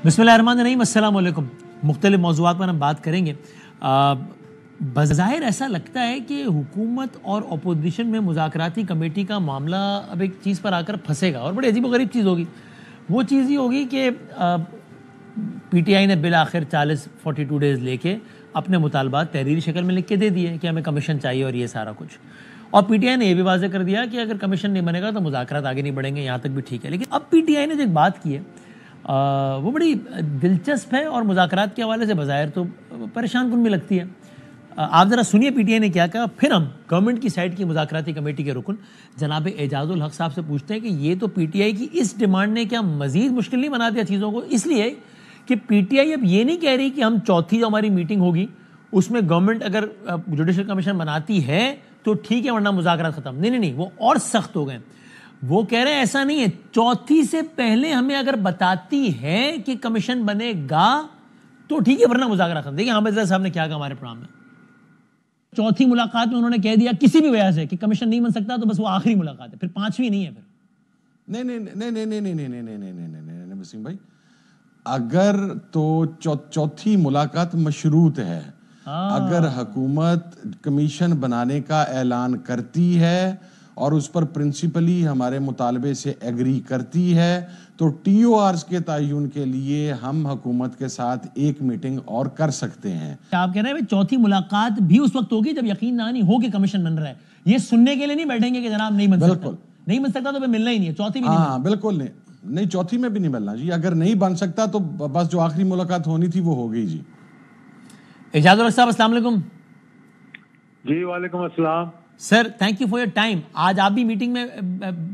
بسم اللہ الرحمن الرحیم، السلام علیکم۔ مختلف موضوعات پر ہم بات کریں گے۔ بظاہر ایسا لگتا ہے کہ حکومت اور اپوزیشن میں مذاکراتی کمیٹی کا معاملہ اب ایک چیز پر آ کر پھنسے گا، اور بڑی عجیب و غریب چیز ہوگی۔ وہ چیز یہ ہوگی کہ پی ٹی آئی نے بالآخر 42 ڈیز لے کے اپنے مطالبات تحریری شکل میں لکھ کے دے دیے کہ ہمیں کمیشن چاہیے اور یہ سارا کچھ، اور پی ٹی آئی نے یہ بھی واضح کر دیا کہ اگر کمیشن نہیں بنے گا تو مذاکرات آگے نہیں بڑھیں گے، یہاں تک بھی ٹھیک ہے۔ لیکن اب پی ٹی آئی نے جو ایک بات کی ہے وہ بڑی دلچسپ ہے اور مذاکرات کے حوالے سے بظاہر تو پریشان کن بھی لگتی ہے۔ آپ ذرا سنیے پی ٹی آئی نے کیا کہا، پھر ہم گورنمنٹ کی سائڈ کی مذاکراتی کمیٹی کے رکن جناب اعجاز الحق صاحب سے پوچھتے ہیں کہ یہ تو پی ٹی آئی کی اس ڈیمانڈ نے کیا مزید مشکل نہیں بنا دیا چیزوں کو، اس لیے کہ پی ٹی آئی اب یہ نہیں کہہ رہی کہ ہم چوتھی جو ہماری میٹنگ ہوگی اس میں گورنمنٹ اگر جوڈیشل کمیشن بناتی ہے تو ٹھیک ہے ورنہ مذاکرات ختم، نہیں، وہ اور سخت ہو گئے۔ وہ کہہ رہے ہیں ایسا نہیں ہے، چوتھی سے پہلے ہمیں اگر بتاتی ہے کہ کمیشن بنے گا تو ٹھیک ہے ورنہ مذاکرات ختم۔ دیکھیں حامد صاحب نے کیا کہا ہمارے پروگرام میں، چوتھی ملاقات میں انہوں نے کہہ دیا کسی بھی وجہ سے کہ کمیشن نہیں بن سکتا تو بس وہ آخری ملاقات ہے، پھر پانچویں نہیں ہے۔ پھر نہیں وسیم بھائی، اگر تو چوتھی ملاقات مشروط ہے، اگر حکومت کمیشن بنانے کا اعلان کرتی ہے اور اس پر پرنسپلی ہمارے مطالبے سے ایگری کرتی ہے تو ٹی او آرز کے تعین کے لیے ہم حکومت کے ساتھ ایک میٹنگ اور کر سکتے ہیں۔ آپ کہہ رہے ہیں چوتھی ملاقات بھی اس وقت ہوگی جب یقین دہانی ہو کہ کمیشن بن رہا ہے، یہ سننے کے لیے نہیں بیٹھیں گے کہ جناب نہیں بن سکتا، نہیں بن سکتا تو پھر ملنا ہی نہیں ہے، چوتھی بھی نہیں۔ ہاں بالکل نہیں، چوتھی میں بھی نہیں ملنا جی، اگر نہیں بن سکتا تو بس جو آخری ملاقات ہونی تھی وہ ہو گئی جی۔ اعجاز الحق صاحب السلام علیکم۔ جی وعلیکم السلام sir, thank you for your time. آج آپ بھی میٹنگ میں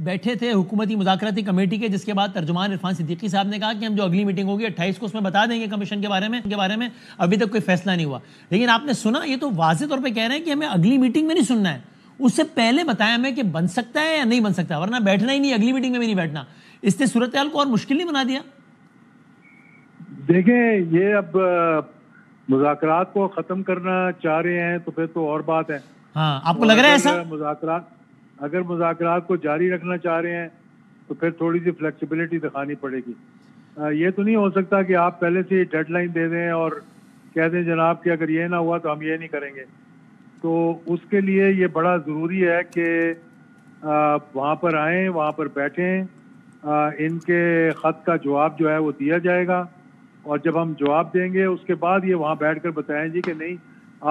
بیٹھے تھے حکومتی مذاکراتی کمیٹی کے، جس کے بعد ترجمان عرفان صدیقی صاحب نے کہا کہ ہم جو اگلی میٹنگ ہوگی 28 کو اس میں بتا دیں گے کمیشن کے بارے میں ابھی تک کوئی فیصلہ نہیں ہوا۔ لیکن آپ نے سنا، یہ تو واضح طور پہ کہہ رہے ہیں کہ ہمیں اگلی میٹنگ میں نہیں سننا ہے، اس سے پہلے بتایا ہمیں کہ بن سکتا ہے یا نہیں بن سکتا، ورنہ بیٹھنا ہی نہیں، اگلی میٹنگ میں بھی نہیں بیٹھنا۔ اس نے صورتحال کو اور مشکل نہیں بنا دیا؟ دیکھیں، یہ اب مذاکرات کو ختم کرنا چاہ رہے ہیں تو پھر تو اور بات ہے۔ ہاں، آپ کو لگ رہا ہے ایسا؟ اگر مذاکرات کو جاری رکھنا چاہ رہے ہیں تو پھر تھوڑی سی فلیکسیبلٹی دکھانی پڑے گی۔ یہ تو نہیں ہو سکتا کہ آپ پہلے سے ڈیڈ لائن دے دیں اور کہہ دیں جناب کہ اگر یہ نہ ہوا تو ہم یہ نہیں کریں گے۔ تو اس کے لیے یہ بڑا ضروری ہے کہ وہاں پر آئیں، وہاں پر بیٹھیں، ان کے خط کا جواب جو ہے وہ دیا جائے گا، اور جب ہم جواب دیں گے اس کے بعد یہ وہاں بیٹھ کر بتائیں جی کہ نہیں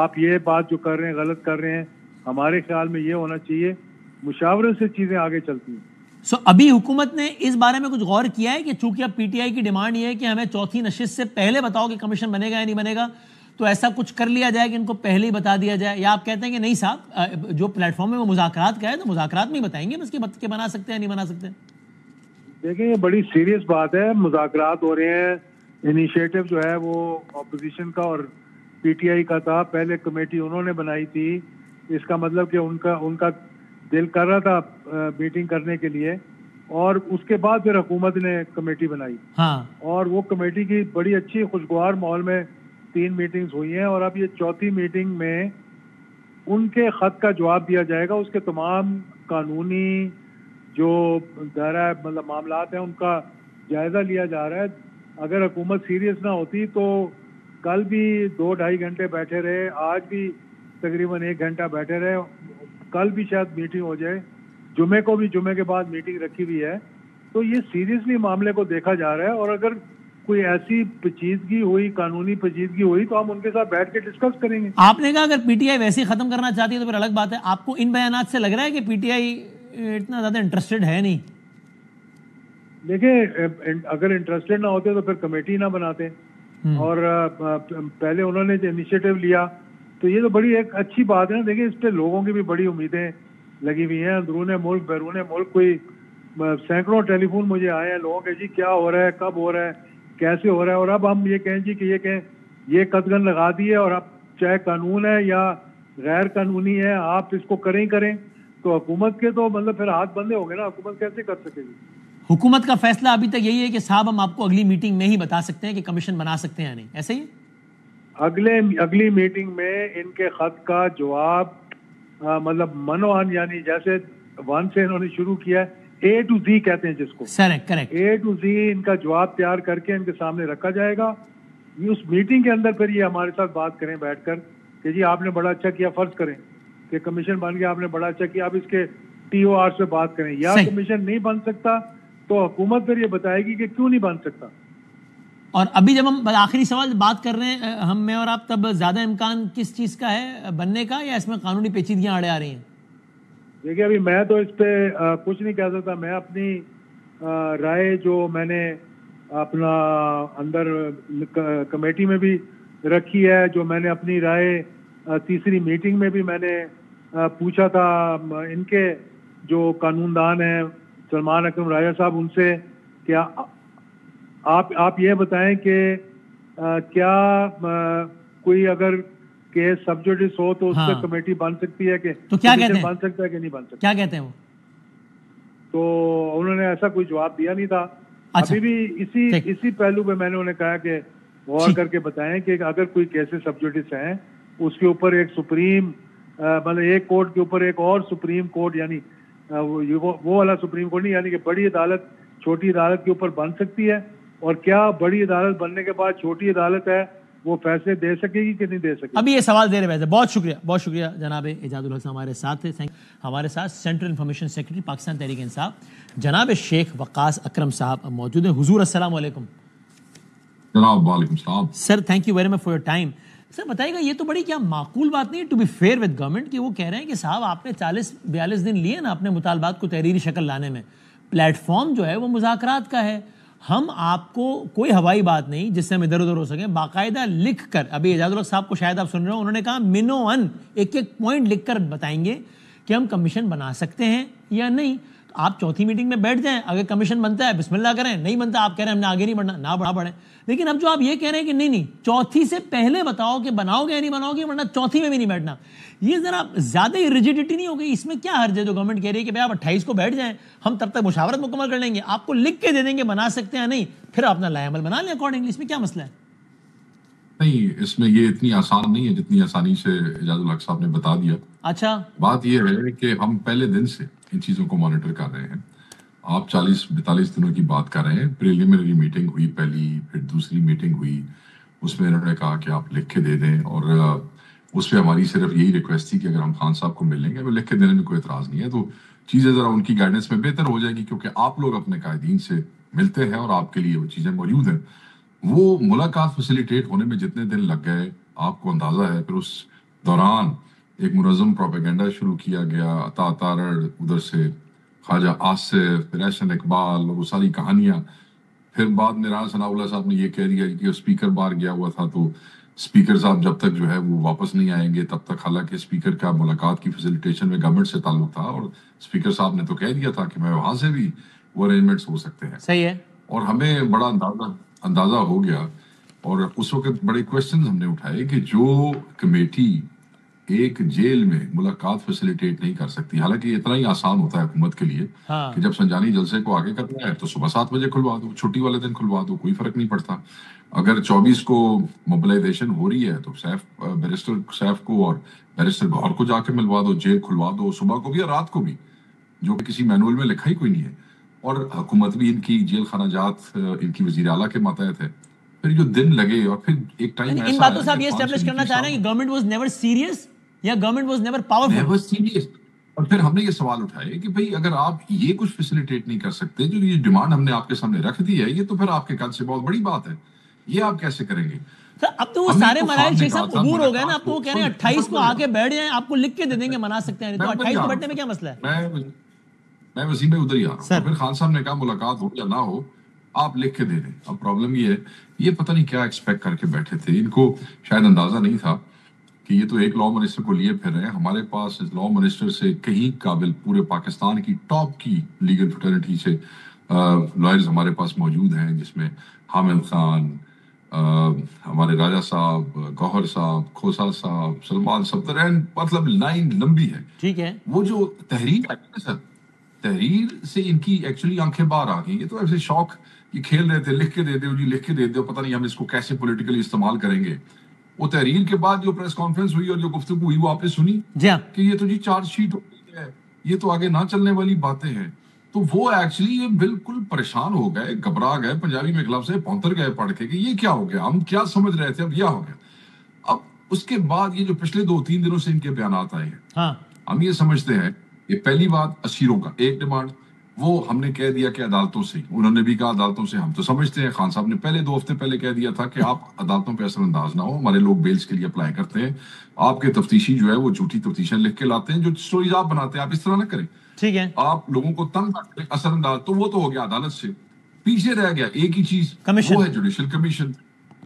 آپ یہ بات جو کر رہے ہیں غلط کر رہے ہیں، ہمارے خیال میں یہ ہونا چاہیے۔ مشاورت سے چیزیں آگے چلتی ہیں۔ ابھی حکومت نے اس بارے میں کچھ غور کیا ہے کہ چونکہ اب پی ٹی آئی کی ڈیمانڈ یہ ہے کہ ہمیں چوتھی نشست سے پہلے بتاؤ کہ کمیشن بنے گا یا نہیں بنے گا، تو ایسا کچھ کر لیا جائے کہ ان کو پہلے ہی بتا دیا جائے، یا آپ کہتے ہیں کہ نہیں صاحب جو پلیٹ فارم ہے وہ مذاکرات کا ہے تو مذاکرات میں ہی بتائیں گے بس کہ بنا سکتے ہیں نہیں بنا سکتے؟ دیکھیں، یہ بڑی سیریس بات ہے، مذاکرات ہو رہے ہیں، انیشیٹو جو ہے وہ اپوزیشن کا اور پی ٹی آئی کا تھا، پہلے کمیٹی انہوں نے بنائی تھی، اس کا مطلب کہ ان کا دل کر رہا تھا میٹنگ کرنے کے لیے، اور اس کے بعد پھر حکومت نے کمیٹی بنائی، اور وہ کمیٹی کی بڑی اچھی خوشگوار ماحول میں 3 میٹنگز ہوئی ہیں، اور اب یہ چوتھی میٹنگ میں ان کے خط کا جواب دیا جائے گا، اس کے تمام قانونی جو دائرہ مطلب معاملات ہیں ان کا جائزہ لیا جا رہا ہے۔ اگر حکومت سیریس نہ ہوتی تو کل بھی 2-2.5 گھنٹے بیٹھے رہے، آج بھی تقریباً 1 گھنٹہ بیٹھے رہے، کل بھی شاید میٹنگ ہو جائے، جمعے کو بھی جمعے کے بعد میٹنگ رکھی ہوئی ہے۔ تو یہ سیریسلی معاملے کو دیکھا جا رہا ہے، اور اگر کوئی ایسی پیچیدگی ہوئی، قانونی پیچیدگی ہوئی تو ہم ان کے ساتھ بیٹھ کے ڈسکس کریں گے۔ آپ نے کہا اگر پی ٹی آئی ویسے ہی ختم کرنا چاہتی ہے تو پھر الگ بات ہے، آپ کو ان بیانات سے لگ رہا ہے کہ پی ٹی آئی اتنا زیادہ انٹرسٹڈ ہے نہیں؟ دیکھیں، اگر انٹرسٹڈ نہ ہوتے تو پھر کمیٹی نہ بناتے، اور پہلے انہوں نے جو انیشیٹو لیا تو یہ تو بڑی ایک اچھی بات ہے نا۔ دیکھیں، اس پہ لوگوں کی بھی بڑی امیدیں لگی ہوئی ہیں، اندرون ملک بیرون ملک، کوئی سینکڑوں ٹیلی فون مجھے آئے ہیں لوگوں کے، جی کیا ہو رہا ہے، کب ہو رہا ہے، کیسے ہو رہا ہے، اور اب ہم یہ کہیں جی کہ یہ قدغن لگا دیے، اور اب چاہے قانون ہے یا غیر قانونی ہے آپ اس کو کریں تو حکومت کے تو مطلب پھر ہاتھ بندھے ہو گئے نا، حکومت کیسے کر سکے گی؟ حکومت کا فیصلہ ابھی تک یہی ہے کہ صاحب ہم آپ کو اگلی میٹنگ میں ہی بتا سکتے ہیں کہ کمیشن بنا سکتے ہیں یا نہیں، ایسے ہی؟ اگلی میٹنگ میں ان کے خط کا جواب مطلب منوان، یعنی جیسے 1 سے انہوں نے شروع کیا ہے A to Z کہتے ہیں جس کو, کریکٹ, A to Z ان کا جواب تیار کر کے ان کے سامنے رکھا جائے گا. یہ اس میٹنگ کے اندر پھر یہ ہمارے ساتھ بات کریں بیٹھ کر کہ جی آپ نے بڑا اچھا کیا, فرض کریں کہ کمیشن بن گیا, آپ نے بڑا اچھا کیا, اب اس کے TOR سے بات کریں. یا کمیشن نہیں بن سکتا تو حکومت پھر یہ بتائے گی کہ کیوں نہیں بن سکتا. اور ابھی جب ہم آخری سوال بات کر رہے ہیں ہم میں اور آپ, تب زیادہ امکان کس چیز کا ہے بننے کا, یا اس میں قانونی پیچیدگیاں آڑے آ رہی ہیں؟ دیکھیے ابھی میں تو اس پہ کچھ نہیں کہہ سکتا. میں اپنی رائے جو میں نے اپنا اندر کمیٹی میں بھی رکھی ہے, جو میں نے اپنی رائے تیسری میٹنگ میں بھی میں نے پوچھا تھا ان کے جو قانون دان ہیں سلمان اکرم راجہ صاحب, ان سے کیا آپ یہ بتائیں کہ کیا کوئی اگر کیس سب جوڈس ہو تو اس پہ کمیٹی بن سکتی ہے کہ تو کیا کہتے ہیں, بن سکتا ہے کہ نہیں بن سکتا, کیا کہتے ہیں وہ؟ تو انہوں نے ایسا کوئی جواب دیا نہیں تھا. ابھی بھی اسی پہلو پہ میں نے انہیں کہا کہ غور کر کے بتائیں کہ اگر کوئی کیسز سب جوڈس ہیں اس کے اوپر ایک سپریم مطلب ایک کورٹ کے اوپر ایک اور سپریم کورٹ, یعنی وہ والا سپریم کورٹ نہیں, یعنی کہ بڑی عدالت چھوٹی عدالت کے اوپر بن سکتی ہے, اور کیا بڑی عدالت بننے کے بعد چھوٹی عدالت ہے وہ فیصلے دے سکے گی کہ نہیں دے سکے گی. ابھی یہ سوال دے رہے ویسے. بہت شکریہ جناب اعجاز الحق ہمارے ساتھ تھے. ہمارے ساتھ central information secretary Pakistan Tehreek Insaf جناب شیخ وقاص اکرم صاحب موجود ہیں. حضور السلام علیکم. جناب وعلیکم السلام. Sir thank you very much for your time. Sir بتائیے گا یہ تو بڑی کیا معقول بات نہیں ہے to be fair with government کہ وہ کہہ رہے ہیں کہ صاحب آپ نے 40-42 دن لیے نا اپنے مطالبات کو تحریری شکل لانے میں, پلیٹ فارم جو ہے وہ مذاکرات کا ہے, ہم آپ کو کوئی ہوائی بات نہیں جس سے ہم ادھر ادھر ہو سکیں, باقاعدہ لکھ کر, ابھی اعجاز الحق صاحب کو شاید آپ سن رہے ہو, انہوں نے کہا منوان ایک پوائنٹ لکھ کر بتائیں گے کہ ہم کمیشن بنا سکتے ہیں یا نہیں. آپ چوتھی میٹنگ میں بیٹھ جائیں, اگر کمیشن بنتا ہے بسم اللہ کریں, نہیں بنتا آپ کہہ رہے ہیں ہم نے آگے نہیں بڑھنا, نہ بڑھیں. لیکن اب جو آپ یہ کہہ رہے ہیں کہ نہیں چوتھی سے پہلے بتاؤ کہ بناؤ گے یا نہیں بناؤ گے, ورنہ چوتھی میں بھی نہیں بیٹھنا, یہ ذرا زیادہ ہی ریجیڈیٹی نہیں ہو گئی؟ اس میں کیا حرج ہے جو گورنمنٹ کہہ رہی ہے کہ بھائی آپ 28 کو بیٹھ جائیں, ہم تب تک مشاورت مکمل کر لیں گے, آپ کو لکھ کے دے دیں گے بنا سکتے ہیں نہیں, پھر آپ اپنا لائے عمل بنا لیں اکارڈنگلی. اس میں کیا مسئلہ ہے؟ نہیں, اس میں یہ اتنی آسان نہیں ہے جتنی آسانی سے اعجاز الحق صاحب نے بتا دیا. اچھا, بات یہ ہے کہ ہم پہلے دن سے ان چیزوں کو مانیٹر کر رہے ہیں. آپ 40-42 دنوں کی بات کر رہے ہیں. پریلیمنری میٹنگ ہوئی پہلی, پھر دوسری میٹنگ ہوئی, اس میں انہوں نے کہا کہ آپ لکھ کے دے دیں, اور اس پہ ہماری صرف یہی ریکویسٹ تھی کہ اگر ہم خان صاحب کو مل لیں گے, وہ لکھ کے دینے میں کوئی اعتراض نہیں ہے. تو چیزیں ذرا ان کی گائیڈنس میں بہتر ہو جائے گی, کیونکہ آپ لوگ اپنے قائدین سے ملتے ہیں اور آپ کے لیے وہ چیزیں موجود ہیں. وہ ملاقات فیسیلیٹیٹ ہونے میں جتنے دن لگ گئے آپ کو اندازہ ہے. پھر اس دوران ایک منظم پروپیگنڈا شروع کیا گیا, عطا تارڑ ادھر سے, خواجہ آصف, پھر احسن اقبال, وہ ساری کہانیاں. پھر بعد میں رانا ثناء اللہ صاحب نے یہ کہہ دیا کہ اسپیکر باہر گیا ہوا تھا, تو اسپیکر صاحب جب تک جو ہے وہ واپس نہیں آئیں گے تب تک, حالانکہ اسپیکر کا ملاقات کی فیسیلیٹیشن میں گورنمنٹ سے تعلق تھا, اور اسپیکر صاحب نے تو کہہ دیا تھا کہ میں وہاں سے بھی وہ ارینجمنٹس ہو سکتے ہیں. صحیح ہے. اور ہمیں بڑا اندازہ ہو گیا, اور اس وقت بڑے کوشچنز ہم نے اٹھائے کہ جو کمیٹی ایک جیل میں ملاقات فیسیلیٹیٹ نہیں کر سکتی, حالانکہ یہ اتنا ہی آسان ہوتا ہے حکومت کے لیے کہ جب سنجانی جلسے کو آگے کرنا ہے تو صبح 7 بجے کھلوا دو, چھٹی والے دن کھلوا دو, کوئی فرق نہیں پڑتا. اگر 24 کو موبلائزیشن ہو رہی ہے تو بیرسٹر سیف کو اور بیرسٹر گوہر کو جا کے ملوا دو, جیل کھلوا دو صبح کو بھی اور رات کو بھی, جو کہ کسی مینول میں لکھا ہی کوئی نہیں ہے. اور حکومت بھی ان کی جیل خانہ جات ان کی وزیر اعلیٰ کے ماتحت ہے. پھر جو دن لگے, اور پھر ایک ٹائم ان باتوں سے آپ یہ اسٹیبلش کرنا چاہ رہے ہیں کہ گورنمنٹ واز نیور سیریس یا گورنمنٹ واز نیور پاورفل. اور پھر ہم نے یہ سوال اٹھائے کہ بھئی اگر آپ یہ کچھ فیسیلیٹیٹ نہیں کر سکتے, جو یہ ڈیمانڈ ہم نے آپ کے سامنے رکھ دی ہے, یہ تو پھر آپ کے قد سے بہت بڑی بات ہے, یہ آپ کیسے کریں گے؟ اب تو وہ سارے مراحل شیخ صاحب عبور ہو گئے نا, اب تو وہ کہہ رہے ہیں 28 کو آ کے بیٹھ جائیں, آپ کو لکھ کے دے دیں گے بنا سکتے ہیں, تو 28 کو بیٹھنے میں کیا مسئلہ ہے؟ میں وسیم بھائی ادھر ہی آ رہا ہوں. پھر خان صاحب نے کہا ملاقات ہو یا نہ ہو آپ لکھ کے دے دیں. اب پرابلم یہ ہے, یہ پتہ نہیں کیا ایکسپیکٹ کر کے بیٹھے تھے, ان کو شاید اندازہ نہیں تھا کہ یہ تو ایک لاء منسٹر کو لیے پھر رہے ہیں. ہمارے پاس لاء منسٹر سے کہیں قابل پورے پاکستان کی ٹاپ کی لیگل فٹرنٹی سے لائرز ہمارے پاس موجود ہیں, جس میں حامد خان, ہمارے راجہ صاحب, گوہر صاحب, کھوسا صاحب, سلمان صفدر, مطلب لائن لمبی ہے. ٹھیک ہے. وہ جو تحریر ہے سر, تحریر سے ان کی ایکچولی آنکھیں باہر آ گئی. یہ تو ایسے شوق یہ کھیل رہے تھے, لکھ کے دے دو جی, لکھ کے دے دو, پتہ نہیں ہم اس کو کیسے پولیٹیکلی استعمال کریں گے. وہ تحریر کے بعد جو پریس کانفرنس ہوئی اور جو گفتگو ہوئی وہ آپ نے سنی کہ یہ تو جی چارج شیٹ ہو گئی ہے, یہ تو آگے نہ چلنے والی باتیں ہیں. تو وہ ایکچولی یہ بالکل پریشان ہو گئے, گھبرا گئے, پنجابی میں خلاف سے پونتر گئے پڑھ کے کہ یہ کیا ہو گیا, ہم کیا سمجھ رہے تھے اب یہ ہو گیا. اب اس کے بعد یہ جو پچھلے 2-3 دنوں سے ان کے بیانات آئے ہیں, ہم یہ سمجھتے ہیں کہ پہلی بات اسیروں کا ایک ڈیمانڈ وہ ہم نے کہہ دیا کہ عدالتوں سے, انہوں نے بھی کہا عدالتوں سے, ہم تو سمجھتے ہیں خان صاحب نے پہلے 2 ہفتے پہلے کہہ دیا تھا کہ آپ عدالتوں پہ اثر انداز نہ ہو, ہمارے لوگ بیلز کے لیے اپلائی کرتے ہیں, آپ کے تفتیشی جو ہے وہ جھوٹی تفتیشیں لکھ کے لاتے ہیں, جو سٹوریز آپ بناتے ہیں آپ اس طرح نہ کریں, ٹھیک ہے, آپ لوگوں کو تنگ نہ کریں اثر انداز. تو وہ تو ہو گیا عدالت سے, پیچھے رہ گیا ایک ہی چیز, وہ ہے جوڈیشل کمیشن.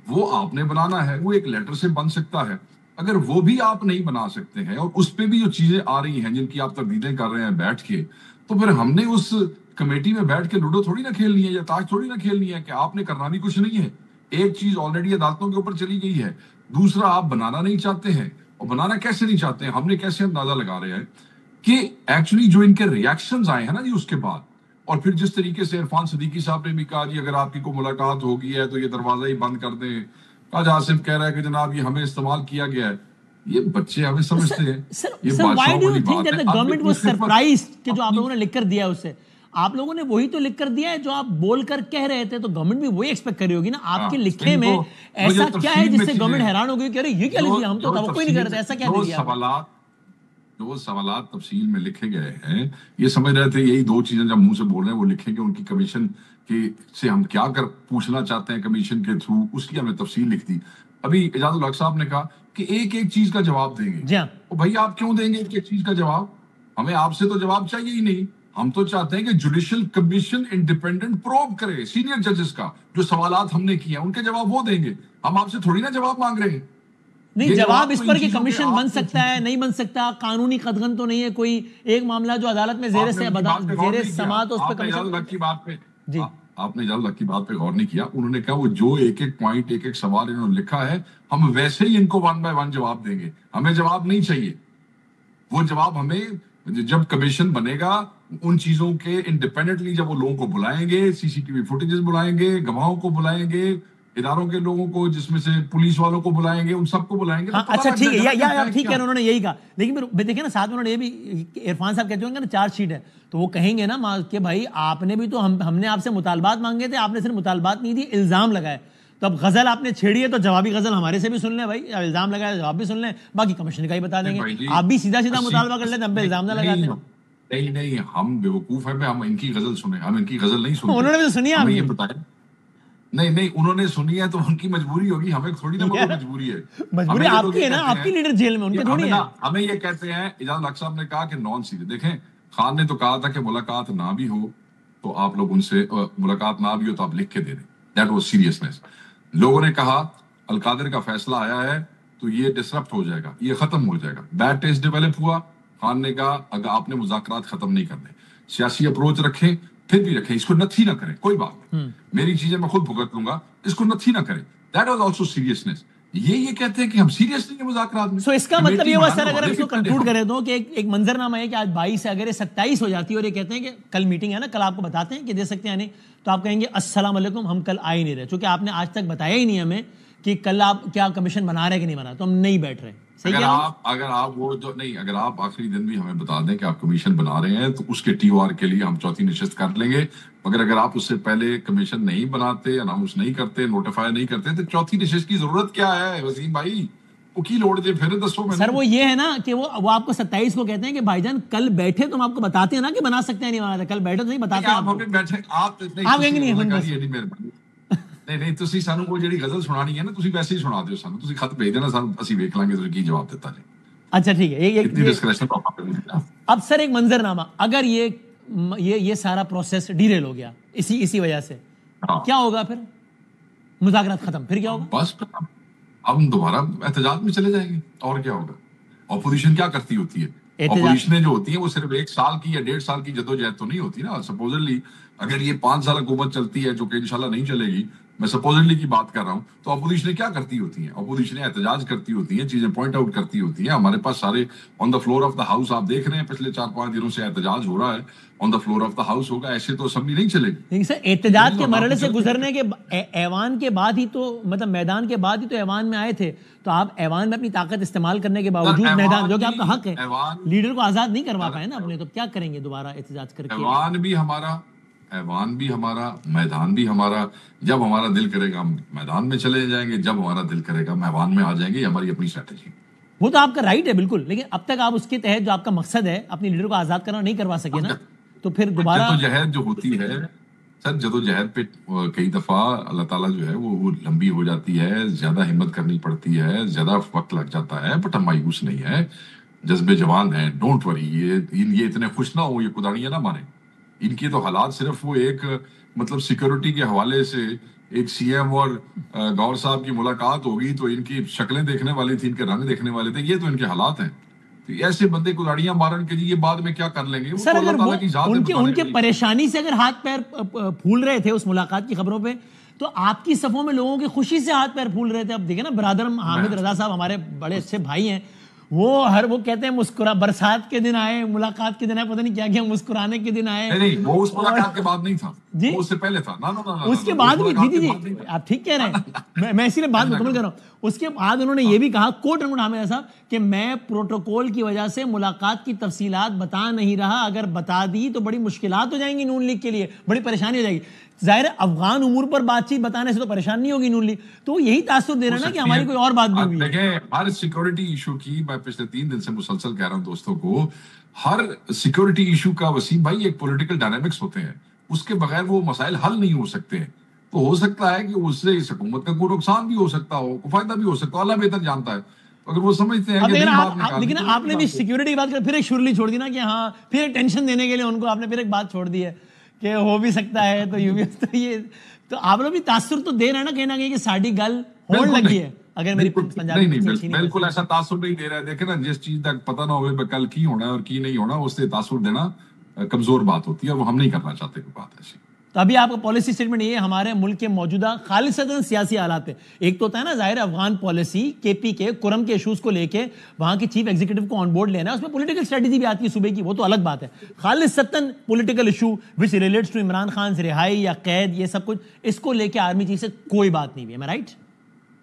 وہ آپ نے بنانا ہے, وہ ایک لیٹر سے بن سکتا ہے. اگر وہ بھی آپ نہیں بنا سکتے ہیں اور اس پہ بھی جو چیزیں آ رہی ہیں جن کی آپ تردیدیں کر رہے ہیں بیٹھ کے, تو پھر ہم نے اس کمیٹی میں بیٹھ کے لوڈو تھوڑی نہ کھیلنی ہے یا تاش تھوڑی نہ کھیلنی ہے کہ آپ نے کرنا بھی کچھ نہیں ہے. ایک چیز آلریڈی عدالتوں کے اوپر چلی گئی ہے, دوسرا آپ بنانا نہیں چاہتے ہیں, اور بنانا کیسے نہیں چاہتے ہیں, ہم نے کیسے اندازہ لگا رہے ہیں کہ ایکچولی جو ان کے ریاکشنز آئے ہیں نا جی اس کے بعد, اور پھر جس طریقے سے عرفان صدیقی صاحب نے بھی کہا جی اگر آپ کی کوئی ملاقات ہوگی ہے تو یہ دروازہ ہی بند کر دیں, آج آصف کہہ رہا ہے کہ جناب یہ ہمیں استعمال کیا گیا ہے. یہ بچے ہمیں سمجھتے ہیں, یہ بادشاہوں والی بات ہے. گورنمنٹ واز سرپرائزڈ کہ جو آپ لوگوں نے لکھ کر دیا اس سے, آپ لوگوں نے وہی تو لکھ کر دیا ہے جو آپ بول کر کہہ رہے تھے, تو گورنمنٹ بھی وہی ایکسپیکٹ کر رہی ہوگی نا. آپ کے لکھے میں ایسا کیا ہے جس سے گورنمنٹ حیران ہو گئی کہ ارے یہ کیا لکھ دیا, ہم تو توقع ہی نہیں کر رہے تھے, ایسا کیا لکھ دیا. جو سوالات تفصیل میں لکھے گئے ہیں, یہ سمجھ رہے تھے یہی 2 چیزیں جب منہ سے بول رہے ہیں وہ لکھیں گے, ان کی کمیشن کے سے ہم کیا کر پوچھنا چاہتے ہیں کمیشن کے تھرو, اس کی ہمیں تفصیل لکھ دی. ابھی اعجاز الحق صاحب نے کہا کہ ایک چیز کا جواب دیں گے. بھائی آپ کیوں دیں گے ایک چیز کا جواب, ہمیں آپ سے تو جواب چاہیے ہی نہیں. ہم تو چاہتے ہیں کہ جوڈیشل کمیشن انڈیپینڈنٹ پروب کرے سینئر ججز کا, جو سوالات ہم نے کیے ہیں ان کے جواب وہ دیں گے. ہم آپ سے تھوڑی نا جواب مانگ رہے ہیں. نہیں, جواب اس پر کہ کمیشن بن سکتا ہے نہیں بن سکتا, قانونی قدغن تو نہیں ہے کوئی ایک معاملہ جو عدالت میں زیر سماعت اس پہ کمیشن کی بات پہ جی آپ نے اعجاز الحق کی بات پہ غور نہیں کیا. انہوں نے کہا وہ جو ایک پوائنٹ ایک سوال انہوں نے لکھا ہے ہم ویسے ہی ان کو 1 by 1 جواب دیں گے, ہمیں جواب نہیں چاہیے. وہ جواب ہمیں جب کمیشن بنے گا ان چیزوں کے انڈیپینڈنٹلی, جب وہ لوگوں کو بلائیں گے, CCTV فوٹیجز بلائیں گے, گواہوں کو بلائیں گے, اداروں کے لوگوں کو جس میں سے پولیس والوں کو بلائیں گے, ان سب کو بلائیں گے. اچھا ٹھیک ہے, یا ٹھیک ہے, انہوں نے یہی کہا. لیکن دیکھیں نا ساتھ میں انہوں نے یہ بھی, عرفان صاحب کہتے ہوں گے نا چارج شیٹ ہے, تو وہ کہیں گے نا کہ بھائی آپ نے بھی تو ہم نے آپ سے مطالبات مانگے تھے, آپ نے صرف مطالبات نہیں دی, الزام لگائے. تو اب غزل آپ نے چھیڑی ہے تو جوابی غزل ہمارے سے بھی سن لیں بھائی, الزام لگایا جواب بھی سن لیں, باقی کمیشن کا ہی بتا دیں گے. آپ بھی سیدھا مطالبہ کر لیتے, ہم پہ الزام نہ لگاتے. نہیں, ہم بیوقوف ہیں, ہم ان کی غزل سنیں, ہم ان کی غزل نہیں سنتے. انہوں نے بھی سنی, ہمیں یہ بتائیں. نہیں, انہوں نے سنی ہے تو ان کی مجبوری ہوگی, ہمیں تھوڑی نا مجبوری ہے. مجبوری آپ کی ہے نا, آپ کی لیڈر جیل میں, ان کے تھوڑی ہے. ہمیں یہ کہتے ہیں, اعجاز الحق صاحب نے کہا کہ نان سیریس. دیکھیں خان نے تو کہا تھا کہ ملاقات نہ بھی ہو تو آپ لوگ ان سے, ملاقات نہ بھی ہو تو آپ لکھ کے دے دیں. That was seriousness. لوگوں نے کہا القادر کا فیصلہ آیا ہے تو یہ ڈسرپٹ ہو جائے گا, یہ ختم ہو جائے گا. بیڈ ٹیسٹ ڈیولپ ہوا. خان نے کہا اگر آپ نے مذاکرات ختم نہیں کرنے, سیاسی اپروچ رکھیں, پھر بھی رکھیں, اس کو نتھی نہ کریں, کوئی بات نہیں, میری چیزیں میں خود بھگت لوں گا, اس کو نتھی نہ کریں. That was also seriousness. یہ کہتے ہیں کہ ہم سیریس نہیں ہیں مذاکرات میں. سو اس کا مطلب یہ ہوا سر, اگر ہم اس کو کنکلوڈ کریں تو کہ ایک منظر نامہ ہے کہ آج 22 ہے, اگر یہ 27 ہو جاتی ہے اور یہ کہتے ہیں کہ کل میٹنگ ہے نا, کل آپ کو بتاتے ہیں کہ دے سکتے ہیں نہیں, تو آپ کہیں گے السلام علیکم ہم کل آ ہی نہیں رہے, چونکہ آپ نے آج تک بتایا ہی نہیں ہمیں کہ کل آپ کیا کمیشن بنا رہے کہ نہیں بنا, تو ہم نہیں بیٹھ رہے. اگر آپ وہ جو نہیں, اگر آپ آخری دن بھی ہمیں بتا دیں کہ آپ کمیشن بنا رہے ہیں تو اس کے TOR کے لیے ہم چوتھی نشست کر لیں گے. مگر اگر آپ اس سے پہلے کمیشن نہیں بناتے, اناؤنس نہیں کرتے, نوٹیفائی نہیں کرتے, تو چوتھی نشست کی ضرورت کیا ہے وسیم بھائی؟ وہ کی لوڑ دے پھر دسو. سر وہ یہ ہے نا کہ وہ آپ کو 27 کو کہتے ہیں کہ بھائی جان کل بیٹھے تو ہم آپ کو بتاتے ہیں نا کہ بنا سکتے ہیں نہیں بنا, کل بیٹھے تو نہیں بتاتے. آپ کہیں گے نہیں تسی سانو کوئی جڑی غزل سنانی ہے نا, تسی ویسے ہی سنا دیو سانو, تسی خط بھیج دینا, سانو اسی ویکھ لیں گے تسی کی جواب دیتا جی. اچھا ٹھیک ہے. اب سر ایک منظر نامہ, اگر یہ سارا پروسیس ڈیریل ہو گیا اسی وجہ سے, کیا ہوگا پھر؟ مذاکرات ختم, پھر کیا ہوگا؟ بس ہم دوبارہ احتجاج میں چلے جائیں گے, اور کیا ہوگا؟ اپوزیشن کیا کرتی ہوتی ہے؟ اپوزیشنیں جو ہوتی ہیں وہ صرف 1 سال کی یا 1.5 سال کی جدوجہد تو نہیں ہوتی نا. سپوزلی اگر یہ 5 سال حکومت چلتی ہے, جو کہ انشاءاللہ نہیں چلے گی, میں سپوزٹلی کی بات کر رہا ہوں. تو اپوزیشنیں کیا کرتی ہوتی ہیں؟ اپوزیشنیں احتجاج کرتی ہوتی ہیں, چیزیں پوائنٹ آؤٹ کرتی ہوتی ہیں. ہمارے پاس سارے on the floor of the house آپ دیکھ رہے ہیں پچھلے 4-5 دنوں سے احتجاج ہو رہا ہے. On the floor of the house ہوگا, ایسے تو اسمبلی نہیں چلے گی. لیکن سر احتجاج کے مرحلے سے گزرنے کے ایوان کے بعد ہی تو مطلب میدان کے بعد ہی تو ایوان میں آئے تھے, تو آپ ایوان میں اپنی طاقت استعمال کرنے کے باوجود میدان, جو کہ آپ کا حق ہے, لیڈر کو آزاد نہیں کروا پائے نا اپنے, تو کیا کریں گے دوبارہ احتجاج کر کے؟ ایوان بھی ہمارا, میدان بھی ہمارا. جب ہمارا دل کرے گا ہم میدان میں چلے جائیں گے, جب ہمارا دل کرے گا میدان میں آ جائیں گے. یہ ہماری اپنی اسٹریٹجی. وہ تو آپ کا رائٹ ہے بالکل, لیکن اب تک آپ اس کے تحت جو آپ کا مقصد ہے اپنی لیڈر کو آزاد کرنا نہیں کروا سکے نا, تو پھر دوبارہ جدوجہد جو ہوتی ہے سر, جدوجہد پہ کئی دفعہ اللہ تعالیٰ جو ہے وہ لمبی ہو جاتی ہے, زیادہ ہمت کرنی پڑتی ہے, زیادہ وقت لگ جاتا ہے, بٹ ہم مایوس نہیں ہے, جذبے جوان ہیں. ڈونٹ وری, یہ اتنے خوش نہ ہو, یہ کداڑیاں نہ ماریں. ان کی تو حالات صرف وہ ایک مطلب سیکورٹی کے حوالے سے ایک سی ایم اور گور صاحب کی ملاقات ہوگی تو ان کی شکلیں دیکھنے والی تھی, ان کے رنگ دیکھنے والے تھے. یہ تو ان کے حالات ہیں. تو ایسے بندے کو گاڑیاں مارن کے لیے بعد میں کیا کر لیں گے؟ سر اگر ان کے پریشانی سے اگر ہاتھ پیر پھول رہے تھے اس ملاقات کی خبروں پہ, تو آپ کی صفوں میں لوگوں کی خوشی سے ہاتھ پیر پھول رہے تھے. اب دیکھیں نا برادر حامد رضا صاحب ہمارے بڑے اچھے بھائی ہیں, وہ کہتے ہیں مسکرا, برسات کے دن آئے, ملاقات کے دن آئے, پتہ نہیں کیا مسکرانے کے دن آئے. نہیں, وہ اس ملاقات کے بعد نہیں تھا, جی اس سے پہلے تھا. اس کے بعد بھی جی آپ ٹھیک کہہ رہے ہیں, میں اسی لیے بات مکمل کر رہا ہوں. اس کے بعد انہوں نے یہ بھی کہا کوٹ انکوٹ حامد صاحب کہ میں پروٹوکول کی وجہ سے ملاقات کی تفصیلات بتا نہیں رہا, اگر بتا دی تو بڑی مشکلات ہو جائیں گی نون لیگ کے لیے, بڑی پریشانی ہو جائے گی. ظاہر افغان امور پر بات چیت بتانے سے تو پریشان نہیں ہوگی نون لیگ, تو یہی تاثر دے رہا نا کہ ہماری کوئی اور بات بھی ہوئی ہے. دیکھیں ہر سیکورٹی ایشو کی, میں پچھلے 3 دن سے مسلسل کہہ رہا ہوں دوستوں کو, ہر سیکورٹی ایشو کا وسیم بھائی ایک پولیٹیکل ڈائنامکس ہوتے ہیں, اس کے بغیر وہ مسائل حل نہیں ہو سکتے. تو ہو سکتا ہے کہ اس سے اس حکومت کا کوئی نقصان بھی ہو سکتا ہو, کوئی فائدہ بھی ہو سکتا ہو, اللہ بہتر جانتا ہے. اگر وہ سمجھتے ہیں لیکن آپ نے بھی سیکورٹی کی بات کر پھر ایک شرلی چھوڑ دی نا کہ ہاں, پھر ایک ٹینشن دینے کے لیے ان کو آپ نے پھر ایک بات چھوڑ دی ہے کہ ہو بھی سکتا ہے, تو یوں بھی یہ, تو آپ لوگ بھی تاثر تو دے رہے ہیں نا کہیں نہ کہیں کہ ساڑی گل ہون لگی ہے. اگر میری بالکل ایسا تاثر نہیں دے رہا ہے. دیکھیں نا, جس چیز تک پتہ نہ ہوئے کل کی ہونا ہے اور کی نہیں ہونا, اس سے تاثر دینا کمزور بات ہوتی ہے, اور وہ ہم نہیں کرنا چاہتے کوئی بات ایسی. تو ابھی آپ کا پالیسی سٹیٹمنٹ یہ ہے ہمارے ملک کے موجودہ خالصتاً سیاسی حالات ہے. ایک تو ہوتا ہے نا ظاہر افغان پالیسی, کے پی کے کرم کے ایشوز کو لے کے وہاں کی چیف ایگزیکٹو کو آن بورڈ لینا ہے, اس میں پولیٹیکل اسٹریٹجی بھی آتی ہے صوبے کی, وہ تو الگ بات ہے. خالصتاً political issue which relates to Imran Khan سے رہائی یا قید, یہ سب کچھ, اس کو لے کے آرمی چیف سے کوئی بات نہیں ہوئی ہے, رائٹ؟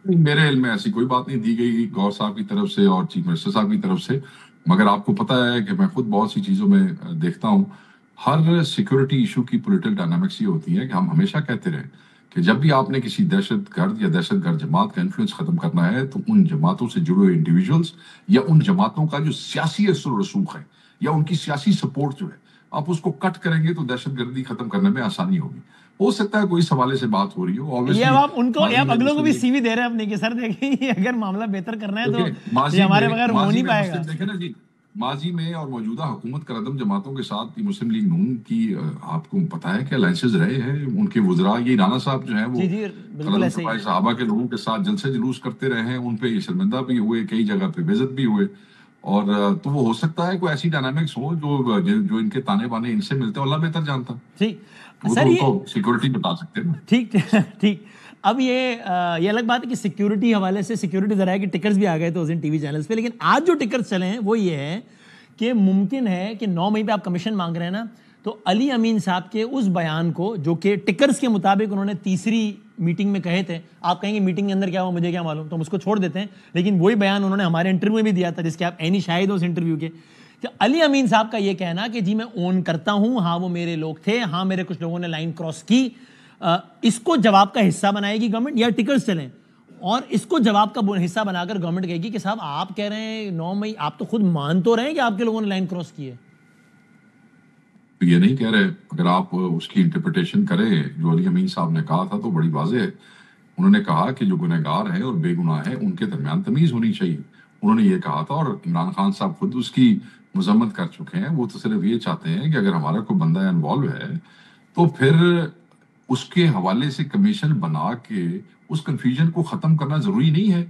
میرے علم میں ایسی کوئی بات نہیں دی گئی گور صاحب کی طرف سے اور چیف منسٹر صاحب کی طرف سے. مگر آپ کو پتا ہے کہ میں خود بہت سی چیزوں میں دیکھتا ہوں, ہر سیکورٹی ایشو کی پولیٹیکل ڈائنامکس یہ ہوتی ہے کہ ہم ہمیشہ کہتے رہے کہ جب بھی آپ نے کسی دہشت گرد یا دہشت گرد جماعت کا انفلوئنس ختم کرنا ہے, تو ان جماعتوں سے جڑے ہوئے انڈیویجولز یا ان جماعتوں کا جو سیاسی اثر و رسوخ ہے یا ان کی سیاسی سپورٹ جو ہے, آپ اس کو کٹ کریں گے تو دہشت گردی ختم کرنے میں آسانی ہوگی. ہو سکتا ہے کوئی سوالے سے بات ہو رہی ہو, یہ آپ ان کو آپ اگلوں کو بھی سی وی دے رہے ہیں اپنے کہ سر دیکھیں اگر معاملہ بہتر کرنا ہے تو ہمارے بغیر ہو نہیں پائے گا. دیکھیں نا جی, ماضی میں اور موجودہ حکومت کا ردم جماعتوں کے ساتھ مسلم لیگ نون کی آپ کو پتا ہے کہ الائنسز رہے ہیں. ان کے وزراء, یہ رانا صاحب جو ہیں وہ صحابہ کے لوگوں کے ساتھ جلسے جلوس کرتے رہے ہیں, ان پہ یہ شرمندہ بھی ہوئے, کئی جگہ پہ بے عزت بھی ہوئے. اور تو وہ ہو سکتا ہے کوئی ایسی ڈائنامکس ہو جو ان کے تانے بانے ان سے ملتے ہیں, اللہ بہتر جانتا. ٹھیک سر, سیکورٹی بتا سکتے ہیں. ٹھیک ٹھیک. اب یہ الگ بات ہے کہ سیکورٹی حوالے سے سیکورٹی ذرائع کے ٹکرز بھی آ گئے تھے اس دن ٹی وی چینلز پہ, لیکن آج جو ٹکرز چلے ہیں وہ یہ ہے کہ ممکن ہے کہ 9 مئی پہ آپ کمیشن مانگ رہے ہیں نا, تو علی امین صاحب کے اس بیان کو جو کہ ٹکرز کے مطابق انہوں نے تیسری میٹنگ میں کہے تھے, آپ کہیں گے میٹنگ کے اندر کیا ہوا مجھے کیا معلوم, تو ہم اس کو چھوڑ دیتے ہیں, لیکن وہی بیان انہوں نے ہمارے انٹرویو میں بھی دیا تھا جس کے آپ عینی شاہد ہو اس انٹرویو کے, کہ علی امین صاحب کا یہ کہنا کہ جی میں اون کرتا ہوں, ہاں وہ میرے لوگ تھے, ہاں میرے کچھ لوگوں نے لائن کراس کی, اس کو جواب کا حصہ بنائے گی گورنمنٹ یا ٹکرز چلیں, اور اس کو جواب کا حصہ بنا کر گورنمنٹ کہے گی کہ صاحب آپ کہہ رہے ہیں 9 مئی, آپ تو خود مان تو رہے ہیں کہ آپ کے لوگوں نے لائن کراس کی ہے. یہ نہیں کہہ رہے, اگر آپ اس کی انٹرپریٹیشن کریں جو علی امین صاحب نے کہا تھا تو بڑی واضح ہے. انہوں نے کہا کہ جو گنہگار ہیں اور بے گناہ ہیں ان کے درمیان تمیز ہونی چاہیے, انہوں نے یہ کہا تھا. اور عمران خان صاحب خود اس کی مذمت کر چکے ہیں. وہ تو صرف یہ چاہتے ہیں کہ اگر ہمارا کوئی بندہ انوالو ہے تو پھر اس کے حوالے سے کمیشن بنا کے اس کنفیوژن کو ختم کرنا ضروری نہیں ہے.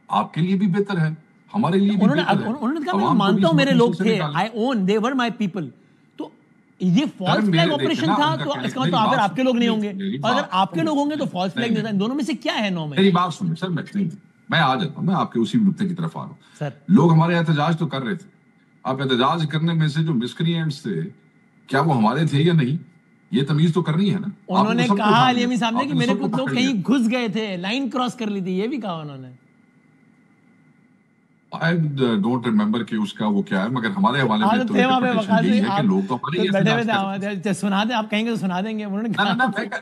آپ کے لیے بھی بہتر ہے, ہمارے لیے بھی بہتر ہے. انہوں نے کہا میں مانتا ہوں میرے لوگ تھے, I own, they were my people. تو یہ فالس فلیگ آپریشن تھا تو اس کا مطلب اگر آپ کے لوگ نہیں ہوں گے اور اگر آپ کے لوگ ہوں گے تو فالس فلیگ نہیں تھا. دونوں میں سے کیا ہے 9 میں؟ میری بات سنیں سر, میں آ جاتا ہوں, میں آپ کے اسی نقطے کی طرف آ رہا ہوں سر. لوگ ہمارے احتجاج تو کر رہے تھے, آپ احتجاج کرنے میں سے جو مسکریئنٹس تھے کیا وہ ہمارے تھے یا نہیں, یہ تمیز تو کرنی ہے نا. انہوں نے کہا علی امین صاحب نے کہ میرے کچھ لوگ کہیں گھس گئے تھے, لائن کراس کر لی تھی, یہ بھی کہا انہوں نے. I don't remember کہ اس کا وہ کیا ہے, مگر ہمارے حوالے میں تو انٹرپریٹیشن یہی ہے کہ لوگ تو ہمارے یہ احتجاج کرتے ہیں. سنا دیں, آپ کہیں گے تو سنا دیں گے. انہوں نے کہا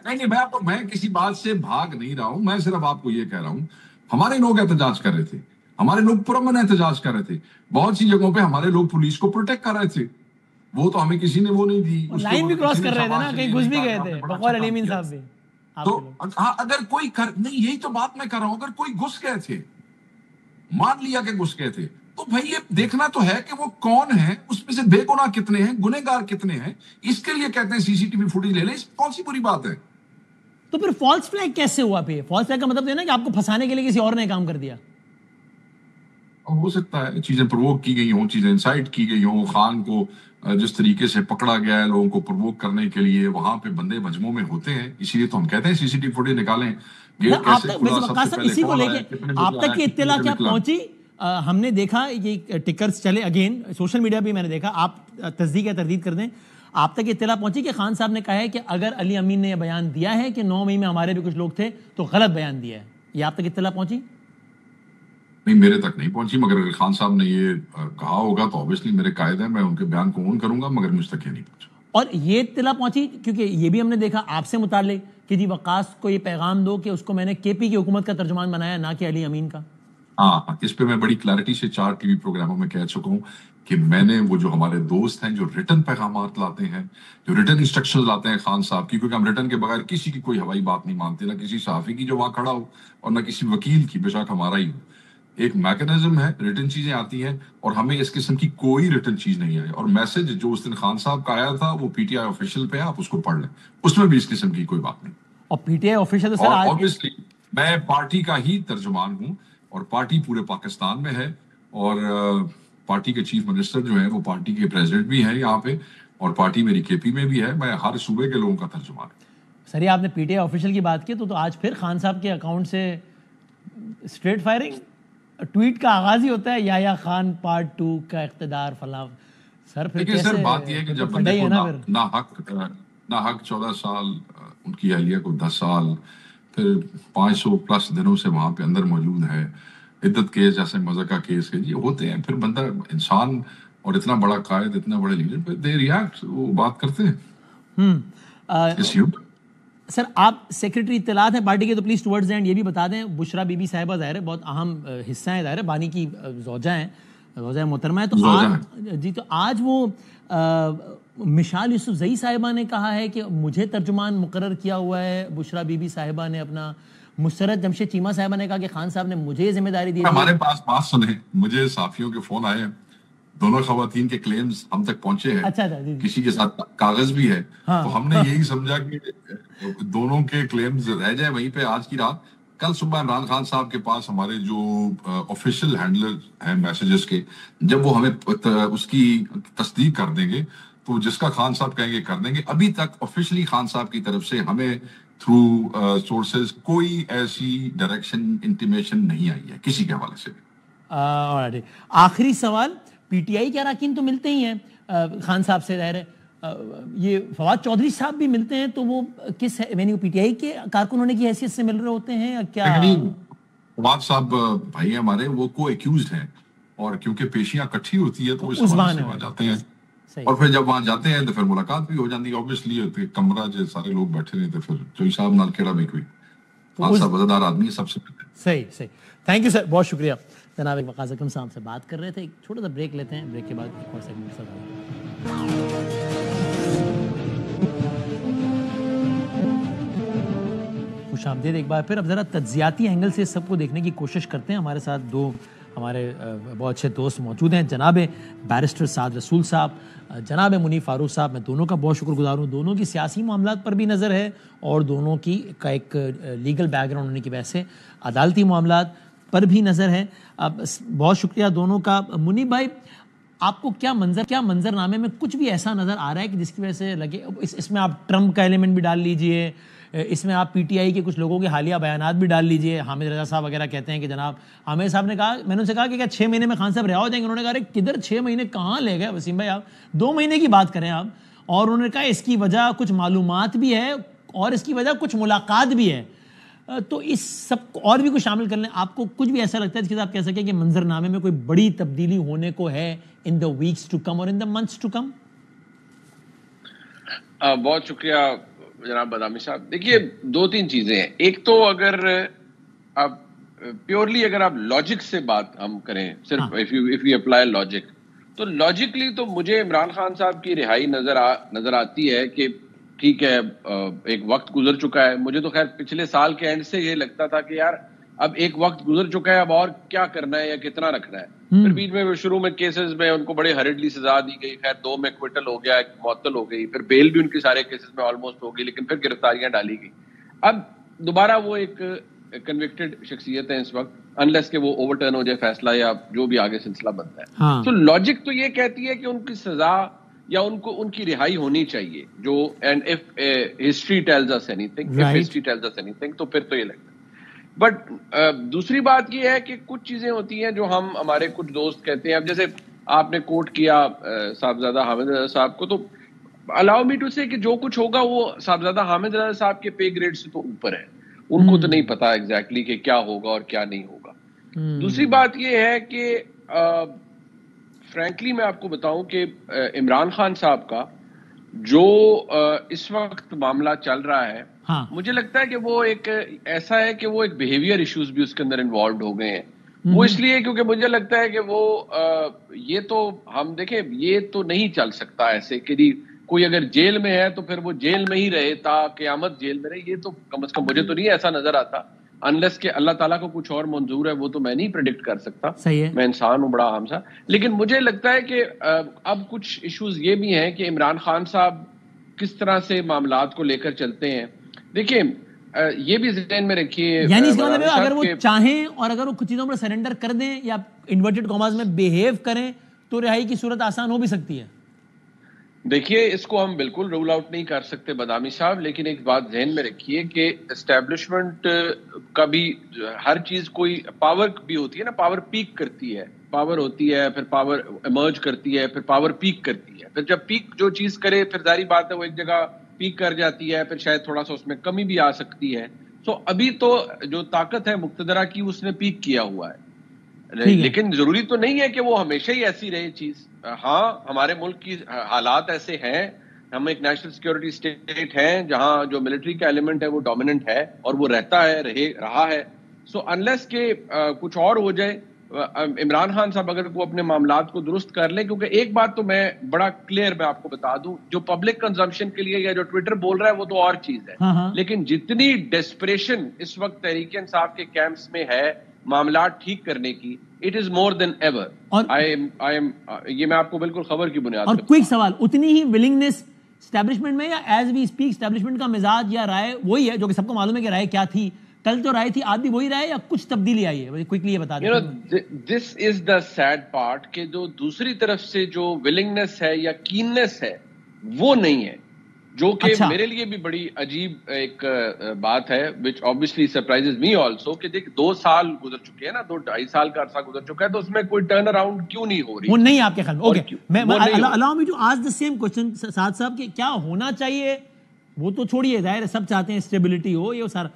نہیں, میں کسی بات سے بھاگ نہیں رہا ہوں, میں صرف آپ کو یہ کہہ رہا ہوں ہمارے لوگ احتجاج کر رہے تھے, ہمارے لوگ پرامن احتجاج کر رہے تھے. بہت سی جگہوں پہ ہمارے لوگ پولیس کو پروٹیکٹ کر رہے تھے, وہ تو ہمیں کسی نے وہ نہیں دی. لائن بھی کراس کر رہے تھے نا, کہیں گھس بھی گئے تھے بقول علی امین صاحب بھی. تو اگر کوئی نہیں, یہی تو بات میں کر رہا ہوں, اگر کوئی گھس گئے تھے, مان لیا کہ گھس گئے تھے, تو بھائی یہ دیکھنا تو ہے کہ وہ کون ہے, اس میں سے بے گناہ کتنے ہیں, گنہگار کتنے ہیں. اس کے لیے کہتے ہیں سی سی ٹی وی فوٹیج لے لیں, اس کون سی بری بات ہے. تو پھر فالس فلیگ کیسے ہوا؟ پہ فالس فلیگ کا مطلب یہ نا کہ آپ کو پھنسانے کے لیے کسی اور نے کام کر دیا. ہو سکتا ہے چیزیں پرووک کی گئی ہوں, چیزیں انسائٹ کی گئی ہوں. خان کو جس طریقے سے پکڑا گیا ہے لوگوں کو پرووک کرنے کے لیے, وہاں پہ بندے مجموعوں میں ہوتے ہیں, اسی لیے تو ہم کہتے ہیں سی سی ٹی وی فوٹیج نکالیں. آپ تک یہ اطلاع کیا پہنچی؟ ہم نے دیکھا یہ ٹکرز چلے, اگین سوشل میڈیا پہ میں نے دیکھا, آپ تصدیق یا تردید کر دیں, آپ تک اطلاع پہنچی کہ خان صاحب نے کہا ہے کہ اگر علی امین نے یہ بیان دیا ہے کہ 9 مئی میں ہمارے بھی کچھ لوگ تھے تو غلط بیان دیا ہے, یہ آپ تک اطلاع پہنچی؟ نہیں, میرے تک نہیں پہنچی, مگر اگر خان صاحب نے یہ کہا ہوگا تو اوبیسلی میرے قائد ہے, میں ان کے بیان کو اون کروں گا, مگر مجھ تک یہ نہیں پہنچا. اور یہ اطلاع پہنچی کیونکہ یہ بھی ہم نے دیکھا آپ سے متعلق کہ جی وقاص کو یہ پیغام دو کہ اس کو میں نے کے پی کی حکومت کا ترجمان بنایا, نہ کہ علی امین کا. ہاں, اس پہ میں بڑی کلیئرٹی سے 4 ٹی وی پروگراموں میں کہہ چکا ہوں کہ میں نے وہ جو ہمارے دوست ہیں جو ریٹن پیغامات لاتے ہیں, جو ریٹن انسٹرکشن لاتے ہیں خان صاحب کی, کیونکہ ہم ریٹن کے بغیر کسی کی کوئی ہوائی بات نہیں مانتے, نہ کسی صحافی کی جو وہاں کھڑا ہو اور نہ کسی وکیل کی, بے شک ہمارا ہی ہو. ایک میکنزم ہے, ریٹن چیزیں آتی ہیں, اور ہمیں اس قسم کی کوئی ریٹن چیز نہیں آئی. اور میسج جو اس دن خان صاحب کا آیا تھا وہ پی ٹی آئی آفیشیل پہ ہے, آپ اس کو پڑھ لیں, اس میں بھی اس قسم کی کوئی بات نہیں. اور پی ٹی آئی آفیشیل اور obviously میں پارٹی کا ہی ترجمان ہوں, اور پارٹی پورے پاکستان میں ہے, اور پارٹی کے چیف منسٹر جو ہیں وہ پارٹی کے پریزیڈنٹ بھی ہیں یہاں پہ, اور پارٹی میری کے پی میں بھی ہے, میں ہر صوبے کے لوگوں کا ترجمان ہوں. سر یہ آپ نے پی ٹی آئی آفیشیل کی بات کی, تو آج پھر خان صاحب کے اکاؤنٹ سے اسٹریٹ فائرنگ ٹویٹ کا آغاز ہی ہوتا ہے, یا خان پارٹ 2 کا اقتدار فلاں. سر پھر دیکھیں سر, بات یہ ہے کہ جب بندے کو نہ حق 14 سال, ان کی اہلیہ کو 10 سال, پھر 500 پلس دنوں سے وہاں پہ اندر موجود ہے, عدت کیس جیسے مذہقہ کیس کے یہ ہوتے ہیں, پھر بندہ انسان اور اتنا بڑا قائد, اتنا بڑے لیڈر, پھر دے ریاکٹ, وہ بات کرتے ہیں. سر آپ سیکرٹری اطلاعات ہیں پارٹی کے, تو پلیز ٹورڈز اینڈ یہ بھی بتا دیں, بشرا بی بی صاحبہ ظاہر ہے بہت اہم حصہ ہیں, ظاہر ہے بانی کی زوجہ ہیں, زوجہ محترمہ ہے, تو جی تو آج وہ مشال یوسف زئی صاحبہ نے کہا ہے کہ مجھے ترجمان مقرر کیا ہوا ہے بشرا بی بی صاحبہ نے اپنا. مسرت جمشید چیمہ صاحبہ نے کہا کہ خان صاحب نے مجھے یہ ذمہ داری دی. ہمارے پاس بات سنیں, مجھے صحافیوں کے فون آئے ہیں, دونوں خواتین کے کلیمز ہم تک پہنچے ہیں, کسی کے ساتھ کاغذ بھی ہے, تو ہم نے یہی سمجھا کہ دونوں کے کلیمز رہ جائیں وہیں پہ آج کی رات. کل صبح عمران خان صاحب کے پاس ہمارے جو آفیشیل ہینڈلر ہیں میسیجز کے, جب وہ ہمیں اس کی تصدیق کر دیں گے تو جس کا خان صاحب کہیں گے کر دیں گے. ابھی تک آفیشلی خان صاحب کی طرف سے ہمیں تھرو سورسز کوئی ایسی ڈائریکشن انٹیمیشن نہیں آئی ہے کسی کے حوالے سے. آخری سوال, پی ٹی آئی کے اراکین تو ملتے ہی ہیں خان صاحب سے, ظاہر ہے یہ فواد چودھری صاحب بھی ملتے ہیں, تو وہ کس پی ٹی آئی کے کارکنوں کی حیثیت سے مل رہے ہوتے ہیں یا کیا؟ فواد صاحب بھائی ہمارے, وہ کو ایکیوزڈ ہیں, اور کیونکہ پیشیاں کٹھی ہوتی ہے تو اس حوالے سے وہاں جاتے ہیں, اور پھر جب وہاں جاتے ہیں تو پھر ملاقات بھی ہو جاتی ہے. اوبیسلی کمرہ جو سارے لوگ بیٹھے رہے تھے, پھر چوئی صاحب نال کیڑا بھی کوئی خان صاحب وزادار آدمی ہے, سب سے پہلے. صحیح, تھینک یو سر, بہت شکریہ. جناب وقاص اکرم صاحب سے بات کر رہے تھے, ایک چھوٹا سا بریک لیتے ہیں, بریک کے بعد ایک اور سیگمنٹ سر. خوش آمدید ایک بار پھر. اب ذرا تجزیاتی اینگل سے سب کو دیکھنے کی کوشش کرتے ہیں. ہمارے ساتھ 2 ہمارے بہت اچھے دوست موجود ہیں, جناب بیرسٹر سعد رسول صاحب, جناب منیب فاروق صاحب. میں دونوں کا بہت شکر گزار ہوں. دونوں کی سیاسی معاملات پر بھی نظر ہے, اور دونوں کی کا ایک لیگل بیک گراؤنڈ ہونے کی وجہ سے عدالتی معاملات پر بھی نظر ہے. اب بہت شکریہ دونوں کا. منیب بھائی, آپ کو کیا منظر نامے میں کچھ بھی ایسا نظر آ رہا ہے کہ جس کی وجہ سے لگے اس میں آپ ٹرمپ کا ایلیمنٹ بھی ڈال لیجئے, اس میں آپ پی ٹی آئی کے کچھ لوگوں کے حالیہ بیانات بھی ڈال لیجئے. حامد رضا صاحب وغیرہ کہتے ہیں کہ جناب حامد صاحب نے کہا, میں نے ان سے کہا کہ کیا 6 مہینے میں خان صاحب رہا ہو جائیں گے؟ انہوں نے کہا کدھر 6 مہینے کہاں لے گئے وسیم بھائی, آپ 2 مہینے کی بات کریں آپ. اور انہوں نے کہا اس کی وجہ کچھ معلومات بھی ہے اور اس کی وجہ کچھ ملاقات بھی ہے. تو اس سب کو اور بھی کچھ شامل کر لیں. آپ کو کچھ بھی ایسا لگتا ہے جس کے آپ کہہ سکیں کہ منظرنامے میں کوئی بڑی تبدیلی ہونے کو ہے ان دا ویکس ٹو کم اور ان دا منتھس ٹو کم؟ بہت شکریہ جناب بادامی صاحب. دیکھیے 2-3 چیزیں ہیں. ایک تو اگر آپ پیورلی اگر آپ لاجک سے بات ہم کریں, صرف اف یو اپلائی لاجک, تو لاجکلی تو مجھے عمران خان صاحب کی رہائی نظر آتی ہے کہ ٹھیک ہے ایک وقت گزر چکا ہے. مجھے تو خیر پچھلے سال کے اینڈ سے یہ لگتا تھا کہ یار اب ایک وقت گزر چکا ہے, اب اور کیا کرنا ہے یا کتنا رکھنا ہے. پھر بیچ میں شروع میں کیسز میں ان کو بڑے ہریڈلی سزا دی گئی, خیر 2 میں کوئٹل ہو گیا, 1 معطل ہو گئی, پھر بیل بھی ان کے سارے کیسز میں آلموسٹ ہو گئی, لیکن پھر گرفتاریاں ڈالی گئی. اب دوبارہ وہ ایک کنوکٹڈ شخصیت ہے اس وقت, انلیس کہ وہ اوور ٹرن ہو جائے فیصلہ یا جو بھی آگے سلسلہ بنتا ہے. تو لاجک تو یہ کہتی ہے کہ ان کی سزا یا ان کی رہائی ہونی چاہیے, جو end of history tells us anything, تو پھر تو یہ لگتا ہے. بٹ دوسری بات یہ ہے کہ کچھ چیزیں ہوتی ہیں جو ہم ہمارے کچھ دوست کہتے ہیں. اب جیسے آپ نے کوٹ کیا صاحبزادہ حامد رضا صاحب کو, تو الاؤ می ٹو سے کہ جو کچھ ہوگا وہ صاحبزادہ حامد رضا صاحب کے پے گریڈ سے تو اوپر ہے. ان کو تو نہیں پتا ایگزیکٹلی کہ کیا ہوگا اور کیا نہیں ہوگا. دوسری بات یہ ہے کہ فرینکلی میں آپ کو بتاؤں کہ عمران خان صاحب کا جو اس وقت معاملہ چل رہا ہے, مجھے لگتا ہے کہ وہ ایک ایسا ہے کہ وہ ایک بیہیویئر ایشوز بھی اس کے اندر انوالوڈ ہو گئے ہیں. وہ اس لیے کیونکہ مجھے لگتا ہے کہ وہ یہ تو ہم دیکھیں یہ تو نہیں چل سکتا ایسے کہ کوئی اگر جیل میں ہے تو پھر وہ جیل میں ہی رہے تا قیامت جیل میں رہے. یہ تو کم از کم مجھے تو نہیں ایسا نظر آتا, انلیس کہ اللہ تعالیٰ کو کچھ اور منظور ہے, وہ تو میں نہیں پریڈکٹ کر سکتا. میں انسان ہوں بڑا عام سا. لیکن مجھے لگتا ہے کہ اب کچھ ایشوز یہ بھی ہیں کہ عمران خان صاحب کس طرح سے معاملات کو لے کر چلتے ہیں. دیکھیں یہ بھی ذہن میں رکھیے, یعنی اس کا مطلب اگر وہ چاہیں اور اگر وہ کچھ چیزوں پر سرنڈر کر دیں یا انورٹڈ کاماز میں بیہیو کریں تو رہائی کی صورت آسان ہو بھی سکتی ہے. دیکھیے اس کو ہم بالکل رول آؤٹ نہیں کر سکتے بادامی صاحب, لیکن ایک بات ذہن میں رکھیے کہ اسٹیبلشمنٹ کا بھی ہر چیز کوئی پاور بھی ہوتی ہے نا, پاور پیک کرتی ہے, پاور ہوتی ہے, پھر پاور ایمرج کرتی ہے, پھر پاور پیک کرتی ہے. پھر جب پیک جو چیز کرے پھر ظاہری بات ہے وہ ایک جگہ پیک کر جاتی ہے, پھر شاید تھوڑا سا اس میں کمی بھی آ سکتی ہے. سو ابھی تو جو طاقت ہے مقتدرہ کی اس نے پیک کیا ہوا ہے, لیکن ضروری تو نہیں ہے کہ وہ ہمیشہ ہی ایسی رہے چیز. ہاں ہمارے ملک کی حالات ایسے ہیں, ہم ایک نیشنل سیکورٹی اسٹیٹ ہیں جہاں جو ملٹری کا ایلیمنٹ ہے وہ ڈومیننٹ ہے اور وہ رہتا ہے, رہا ہے. سو انلیس کہ کچھ اور ہو جائے, عمران خان صاحب اگر وہ اپنے معاملات کو درست کر لیں, کیونکہ ایک بات تو میں بڑا کلیئر میں آپ کو بتا دوں, جو پبلک کنزمپشن کے لیے یا جو ٹویٹر بول رہا ہے وہ تو اور چیز ہے, لیکن جتنی ڈیسپریشن اس وقت تحریک انصاف کے کیمپس میں ہے معاملات ٹھیک کرنے کی, it is more then ever. یہ میں آپ کو بالکل خبر کی بنیاد. اور کوئک سوال, اتنی ہی ولنگنس اسٹیبلشمنٹ میں یا ایز وی اسپیک اسٹیبلشمنٹ کا مزاج یا رائے وہی ہے جو کہ سب کو معلوم ہے کہ رائے کیا تھی, کل تو رائے تھی آج بھی وہی رائے یا کچھ تبدیلی آئی ہے؟ کوئکلی یہ بتا دیں. دس از دا سیڈ پارٹ کہ جو دوسری طرف سے جو ولنگنس ہے یا کیننس ہے وہ نہیں ہے, جو کہ میرے لیے بھی بڑی عجیب ایک بات ہے, which obviously surprises me also, کہ دیکھ 2 سال گزر چکے ہیں نا, 2-2.5 سال کا عرصہ گزر چکا ہے, تو اس میں کوئی ٹرن اراؤنڈ کیوں نہیں ہو رہی؟ وہ نہیں آپ کے خیال میں. اوکے, میں allow me to ask the same question سعد صاحب, کہ کیا ہونا چاہیے, وہ تو چھوڑیے, ظاہر ہے سب چاہتے ہیں اسٹیبلٹی ہو, یہ سارا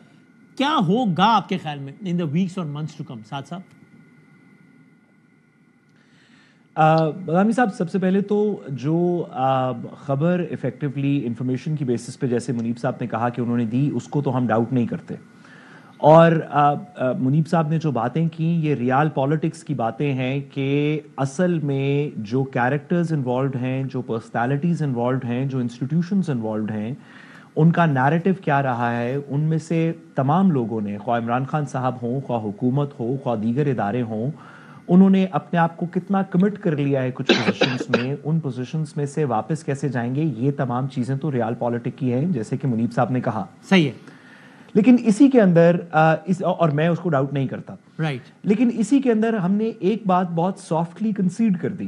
کیا ہوگا آپ کے خیال میں in the weeks or months to come؟ سعد صاحب. بادامی صاحب, سب سے پہلے تو جو خبر ایفیکٹولی انفارمیشن کی بیسس پہ جیسے منیب صاحب نے کہا کہ انہوں نے دی, اس کو تو ہم ڈاؤٹ نہیں کرتے. اور منیب صاحب نے جو باتیں کی یہ ریال پالیٹکس کی باتیں ہیں کہ اصل میں جو کیریکٹرز انوالوڈ ہیں, جو پرسنالٹیز انوالوڈ ہیں, جو انسٹیٹیوشنز انوالوڈ ہیں, ان کا نیریٹو کیا رہا ہے. ان میں سے تمام لوگوں نے, خواہ عمران خان صاحب ہوں, خواہ حکومت ہو, خواہ دیگر ادارے ہوں, انہوں نے اپنے آپ کو کتنا کمٹ کر لیا ہے کچھ پوزیشنز میں, ان پوزیشنز میں سے واپس کیسے جائیں گے, یہ تمام چیزیں تو ریال پالیٹک کی ہیں جیسے کہ منیب صاحب نے کہا. صحیح ہے. لیکن اسی کے اندر اور میں اس کو ڈاؤٹ نہیں کرتا, رائٹ, لیکن اسی کے اندر ہم نے ایک بات بہت سافٹلی کنسیڈ کر دی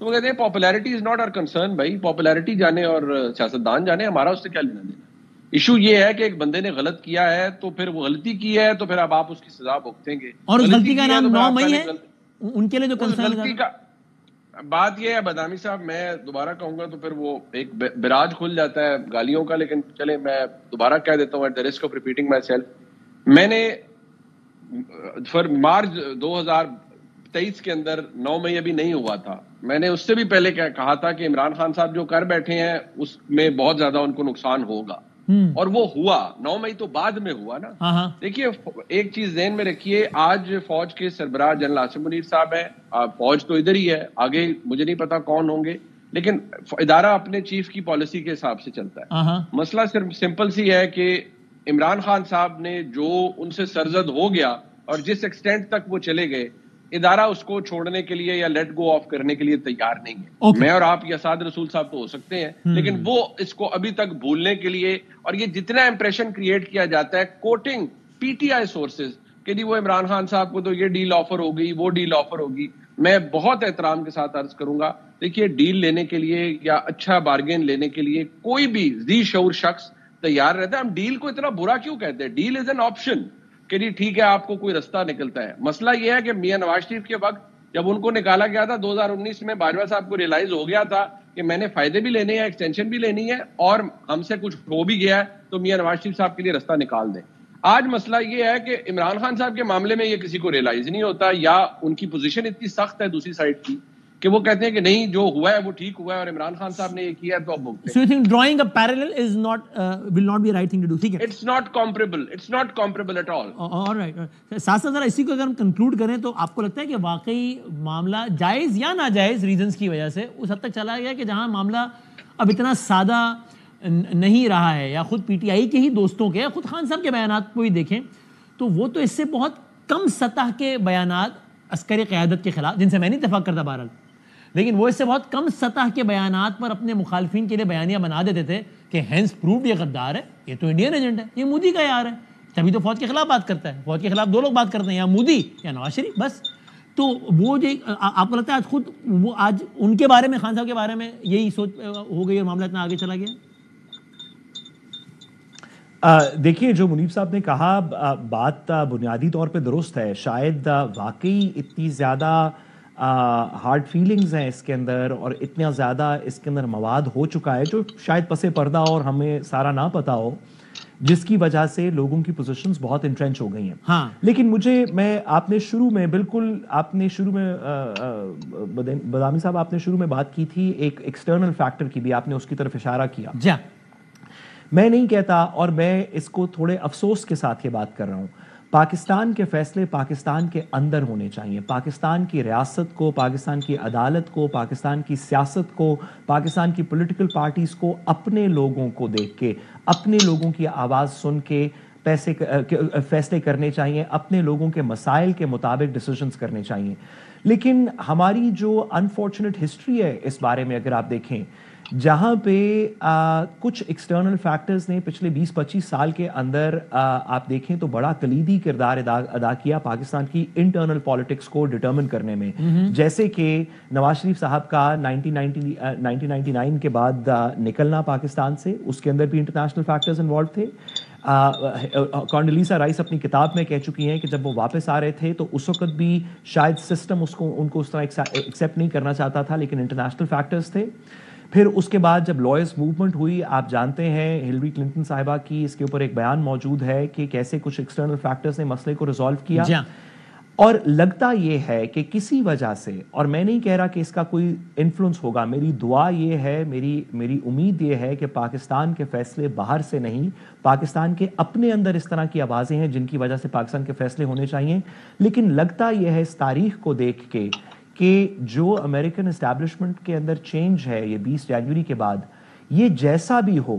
تو وہ کہتے ہیں popularity is not our concern. بھائی پاپولیرٹی جانے اور سیاستدان جانے, ہمارا اس سے کیا لینا دینا. ایشو یہ ہے کہ ایک بندے نے غلط کیا ہے تو پھر وہ غلطی کی ہے تو پھر اب آپ اس کی سزا بھگتیں گے. اور اس غلطی کا نام 9 مئی ہے ان کے لیے جو کنسرن غلطی کا بات یہ ہے بدامی صاحب, میں دوبارہ کہوں گا تو پھر وہ ایک براج کھل جاتا ہے گالیوں کا. لیکن چلے میں دوبارہ کہہ دیتا ہوں at the risk of repeating myself, میں نے مارچ 2023 کے اندر 9 مئی ابھی نہیں ہوا تھا, میں نے اس سے بھی پہلے کہا تھا کہ عمران خان صاحب جو کر بیٹھے ہیں اس میں بہت زیادہ ان کو نقصان ہوگا, اور وہ ہوا. 9 مئی تو بعد میں ہوا نا. دیکھیے ایک چیز ذہن میں رکھیے, آج فوج کے سربراہ جنرل عاصم منیر صاحب ہیں, فوج تو ادھر ہی ہے, آگے مجھے نہیں پتا کون ہوں گے, لیکن ادارہ اپنے چیف کی پالیسی کے حساب سے چلتا ہے. مسئلہ صرف سمپل سی ہے کہ عمران خان صاحب نے جو ان سے سرزد ہو گیا اور جس ایکسٹینٹ تک وہ چلے گئے, ادارہ اس کو چھوڑنے کے لیے یا لیٹ گو آف کرنے کے لیے تیار نہیں ہے. میں اور آپ یا اسد رسول صاحب تو ہو سکتے ہیں, لیکن وہ اس کو ابھی تک بھولنے کے لیے, اور یہ جتنا امپریشن کریٹ کیا جاتا ہے quoting P T I sources کہ جی وہ عمران خان صاحب کو تو یہ ڈیل آفر ہو گئی, وہ ڈیل آفر ہوگی, میں بہت احترام کے ساتھ عرض کروں گا, دیکھیے ڈیل لینے کے لیے یا اچھا بارگین لینے کے لیے کوئی بھی ذی شعور شخص تیار رہتا ہے. ہم ڈیل کو اتنا برا کیوں کہتے ہیں؟ ڈیل از این آپشن کہ جی ٹھیک ہے آپ کو کوئی رستہ نکلتا ہے. مسئلہ یہ ہے کہ میاں نواز شریف کے وقت جب ان کو نکالا گیا تھا 2019 میں, باجوہ صاحب کو ریلائز ہو گیا تھا کہ میں نے فائدے بھی لینے ہیں, ایکسٹینشن بھی لینی ہے, اور ہم سے کچھ ہو بھی گیا ہے, تو میاں نواز شریف صاحب کے لیے رستہ نکال دیں. آج مسئلہ یہ ہے کہ عمران خان صاحب کے معاملے میں یہ کسی کو ریلائز نہیں ہوتا, یا ان کی پوزیشن اتنی سخت ہے دوسری سائڈ کی کہ وہ کہتے ہیں کہ نہیں جو ہوا ہے وہ ٹھیک ہوا ہے اور عمران خان صاحب نے یہ کیا ہے تو اب بھگتے ہیں. So you think drawing a parallel is not will not be the right thing to do? ٹھیک ہے, It's not comparable at all. All right. ساتھ ساتھ ذرا اسی کو اگر ہم کنکلوڈ کریں تو آپ کو لگتا ہے کہ واقعی معاملہ جائز یا ناجائز ریزنز کی وجہ سے اس حد تک چلا گیا کہ جہاں معاملہ اب اتنا سادہ نہیں رہا ہے, یا خود پی ٹی آئی کے ہی دوستوں کے, خود خان صاحب کے بیانات کو ہی دیکھیں تو وہ تو اس سے بہت کم سطح کے بیانات عسکری قیادت کے خلاف, جن سے میں نہیں اتفاق کرتا بہرحال, لیکن وہ اس سے بہت کم سطح کے بیانات پر اپنے مخالفین کے لیے بیانیاں بنا دیتے تھے کہ ہینس پرووڈ یہ غدار ہے, یہ تو انڈین ایجنٹ ہے, یہ مودی کا یار ہے, تبھی تو فوج کے خلاف بات کرتا ہے. فوج کے خلاف دو لوگ بات کرتے ہیں, یا مودی یا نواز شریف, بس. تو وہ جو آپ کو لگتا ہے آج خود وہ آج ان کے بارے میں, خان صاحب کے بارے میں یہی سوچ ہو گئی اور معاملہ اتنا آگے چلا گیا؟ دیکھیے جو منیب صاحب نے کہا بات بنیادی طور پہ درست ہے. شاید واقعی اتنی زیادہ ہارڈ فیلنگز ہیں اس کے اندر, اور اتنا زیادہ اس کے اندر مواد ہو چکا ہے جو شاید پس پردہ اور ہمیں سارا نہ پتا ہو, جس کی وجہ سے لوگوں کی پوزیشنز بہت انٹرینچ ہو گئی ہیں. لیکن آپ نے شروع میں بدامی صاحب آپ نے شروع میں بات کی تھی ایک ایکسٹرنل فیکٹر کی بھی, آپ نے اس کی طرف اشارہ کیا. میں نہیں کہتا, اور میں اس کو تھوڑے افسوس کے ساتھ یہ بات کر رہا ہوں, پاکستان کے فیصلے پاکستان کے اندر ہونے چاہیے. پاکستان کی ریاست کو, پاکستان کی عدالت کو, پاکستان کی سیاست کو, پاکستان کی پولیٹیکل پارٹیز کو اپنے لوگوں کو دیکھ کے, اپنے لوگوں کی آواز سن کے فیصلے کرنے چاہیے, اپنے لوگوں کے مسائل کے مطابق ڈیسیژنز کرنے چاہیے. لیکن ہماری جو انفارچونیٹ ہسٹری ہے اس بارے میں اگر آپ دیکھیں, جہاں پہ کچھ ایکسٹرنل فیکٹرز نے پچھلے 20-25 سال کے اندر آپ دیکھیں تو بڑا کلیدی کردار ادا کیا پاکستان کی انٹرنل پالیٹکس کو ڈٹرمن کرنے میں. جیسے کہ نواز شریف صاحب کا 1999 کے بعد نکلنا پاکستان سے, اس کے اندر بھی انٹرنیشنل فیکٹرز انوالو تھے. کانڈلیسا رائس اپنی کتاب میں کہہ چکی ہیں کہ جب وہ واپس آ رہے تھے تو اس وقت بھی شاید سسٹم ان کو اس طرح ایکسیپٹ نہیں کرنا چاہتا تھا, لیکن انٹرنیشنل فیکٹرز تھے. پھر اس کے بعد جب لائرز موومنٹ ہوئی, آپ جانتے ہیں ہلری کلنٹن صاحبہ کی اس کے اوپر ایک بیان موجود ہے کہ کیسے کچھ ایکسٹرنل فیکٹرز نے مسئلے کو ریزالو کیا. اور لگتا یہ ہے کہ کسی وجہ سے, اور میں نہیں کہہ رہا کہ اس کا کوئی انفلوئنس ہوگا, میری دعا یہ ہے, میری امید یہ ہے کہ پاکستان کے فیصلے باہر سے نہیں, پاکستان کے اپنے اندر اس طرح کی آوازیں ہیں جن کی وجہ سے پاکستان کے فیصلے ہونے چاہیے. لیکن لگتا یہ ہے اس تاریخ کو دیکھ کے کہ جو امریکن اسٹیبلشمنٹ کے اندر چینج ہے یہ 20 جنوری کے بعد, یہ جیسا بھی ہو,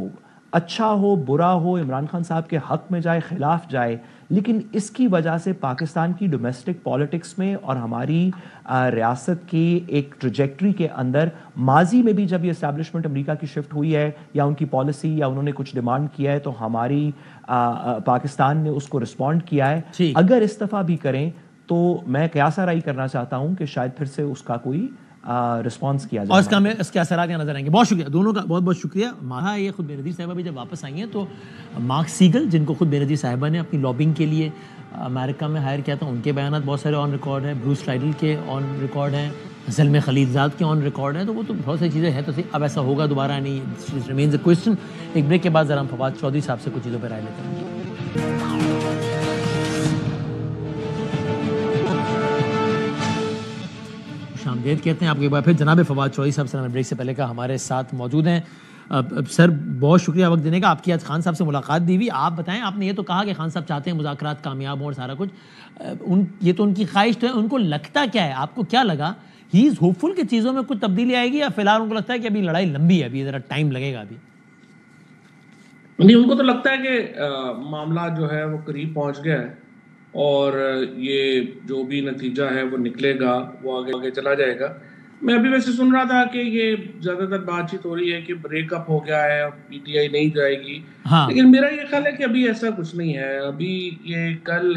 اچھا ہو برا ہو, عمران خان صاحب کے حق میں جائے خلاف جائے, لیکن اس کی وجہ سے پاکستان کی ڈومیسٹک پالیٹکس میں اور ہماری ریاست کی ایک ٹریجیکٹری کے اندر, ماضی میں بھی جب یہ اسٹیبلشمنٹ امریکہ کی شفٹ ہوئی ہے یا ان کی پالیسی یا انہوں نے کچھ ڈیمانڈ کیا ہے تو ہماری پاکستان نے اس کو رسپونڈ کیا ہے. اگر اس دفعہ بھی کریں تو میں قیاس آرائی کرنا چاہتا ہوں کہ شاید پھر سے اس کا کوئی رسپانس کیا اور جائے اس کے اثرات یہاں نظر آئیں گے. بہت شکریہ دونوں کا, بہت بہت شکریہ. ماہا یہ خود بے نظیر صاحبہ بھی جب واپس آئی ہیں تو مارک سیگل, جن کو خود بے نظیر صاحبہ نے اپنی لابنگ کے لیے امریکہ میں ہائر کیا تھا, ان کے بیانات بہت سارے آن ریکارڈ ہیں, بروس رائڈل کے آن ریکارڈ ہیں, زلمے خلیل زاد کے آن ریکارڈ ہیں, تو وہ تو بہت ساری چیزیں ہیں. تو اب ایسا ہوگا دوبارہ نہیں, ریمینز اے کوسچن. ایک بریک کے بعد ذرا ہم فواد چودھری صاحب سے کچھ چیزوں پہ رائے لیتے ہیں. آمدید کہتے ہیں آپ کو ایک بار پھر. جناب فواد چودھری صاحب سے بریک سے پہلے کا ہمارے ساتھ موجود ہیں. سر بہت شکریہ وقت دینے کا. آپ کی آج خان صاحب سے ملاقات دی ہوئی. آپ بتائیں, آپ نے یہ تو کہا کہ خان صاحب چاہتے ہیں مذاکرات کامیاب ہوں اور سارا کچھ, یہ تو ان کی خواہش تو ہے. ان کو لگتا کیا ہے, آپ کو کیا لگا, ہی از ہوپ فل کہ چیزوں میں کچھ تبدیلی آئے گی, یا فی الحال ان کو لگتا ہے کہ ابھی لڑائی لمبی ہے, ابھی ذرا ٹائم لگے گا ابھی؟ نہیں, ان کو تو لگتا ہے کہ معاملہ جو ہے وہ قریب پہنچ گیا ہے اور یہ جو بھی نتیجہ ہے وہ نکلے گا وہ آگے چلا جائے گا. میں ابھی ویسے سن رہا تھا کہ یہ زیادہ تر بات چیت ہو رہی ہے کہ بریک اپ ہو گیا ہے, پی ٹی آئی نہیں جائے گی. لیکن میرا یہ خیال ہے کہ ابھی ایسا کچھ نہیں ہے. ابھی یہ کل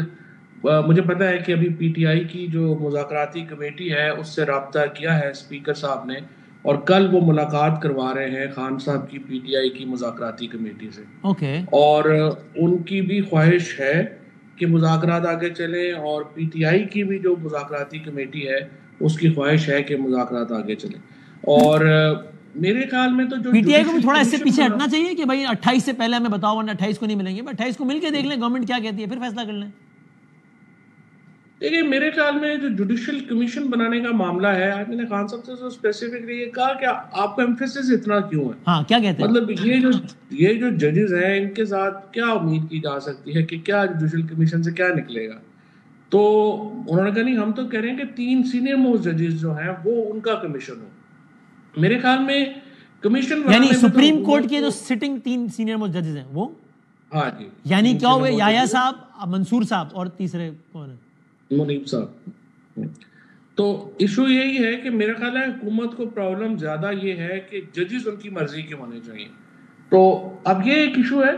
مجھے پتا ہے کہ ابھی پی ٹی آئی کی جو مذاکراتی کمیٹی ہے اس سے رابطہ کیا ہے اسپیکر صاحب نے, اور کل وہ ملاقات کروا رہے ہیں خان صاحب کی پی ٹی آئی کی مذاکراتی کمیٹی سے. اور ان کی بھی خواہش ہے کہ مذاکرات آگے چلیں, اور پی ٹی آئی کی بھی جو مذاکراتی کمیٹی ہے اس کی خواہش ہے کہ مذاکرات آگے چلیں. اور میرے خیال میں تو جو پی ٹی آئی کو بھی تھوڑا اس سے پیچھے ہٹنا چاہیے کہ بھائی 28 سے پہلے ہمیں بتاؤ, ورنہ 28 کو نہیں ملیں گے. 28 کو مل کے دیکھ لیں گورنمنٹ کیا کہتی ہے, پھر فیصلہ کر لیں. دیکھیں میرے خیال میں جو جوڈیشل کمیشن بنانے کا معاملہ ہے, آج میں نے خان صاحب سے اسپیسیفکلی یہ کہا کہ آپ کا ایمفیسس اتنا کیوں ہے. ہاں کیا کہتے ہیں, مطلب یہ جو ججز ہیں ان کے ساتھ کیا امید کی جا سکتی ہے کہ کیا جوڈیشل کمیشن سے کیا نکلے گا. تو انہوں نے کہا نہیں, ہم تو کہہ رہے ہیں کہ 3 سینئر موسٹ ججز جو ہیں وہ ان کا کمیشن ہو. میرے خیال میں کمیشن یعنی سپریم کورٹ کے جو سٹنگ 3 سینئر موسٹ ججز ہیں وہ, ہاں جی, یعنی کیا ہوئے, یحییٰ صاحب, منصور صاحب, اور تیسرے کون ہیں, منیب صاحب. تو ایشو یہی ہے کہ میرا خیال ہے حکومت کو پرابلم زیادہ یہ ہے کہ ججز ان کی مرضی کے ہونے چاہیے. تو اب یہ ایک ایشو ہے,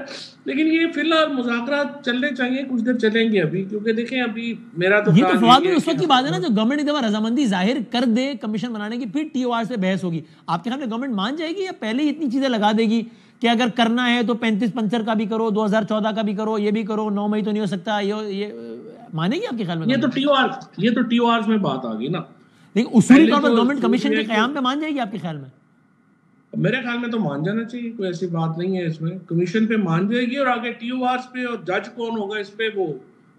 لیکن یہ فی الحال مذاکرات چلنے چاہیے, کچھ دیر چلیں گے ابھی, کیونکہ دیکھیں ابھی میرا تو یہ تو فواد اس وقت کی بات ہے نا جو گورنمنٹ ایک دفعہ رضامندی ظاہر کر دے کمیشن بنانے کی, پھر ٹی او آر سے بحث ہوگی. آپ کے خیال میں گورنمنٹ مان جائے گی, یا پہلے ہی اتنی چیزیں لگا دے گی کہ اگر کرنا ہے تو 35-75 کا بھی کرو, 2014 کا بھی کرو, یہ بھی کرو, 9 مئی تو نہیں ہو سکتا, یہ مانے گی آپ کے خیال میں؟ یہ تو ٹی او آر میں بات آ گئی نا. لیکن اصولی طور پر گورنمنٹ کمیشن کے قیام پہ مان جائے گی آپ کے خیال میں؟ میرے خیال میں تو مان جانا چاہیے, کوئی ایسی بات نہیں ہے اس میں. کمیشن پہ مان جائے گی, اور آگے ٹی او آر پہ اور جج کون ہوگا اس پہ وہ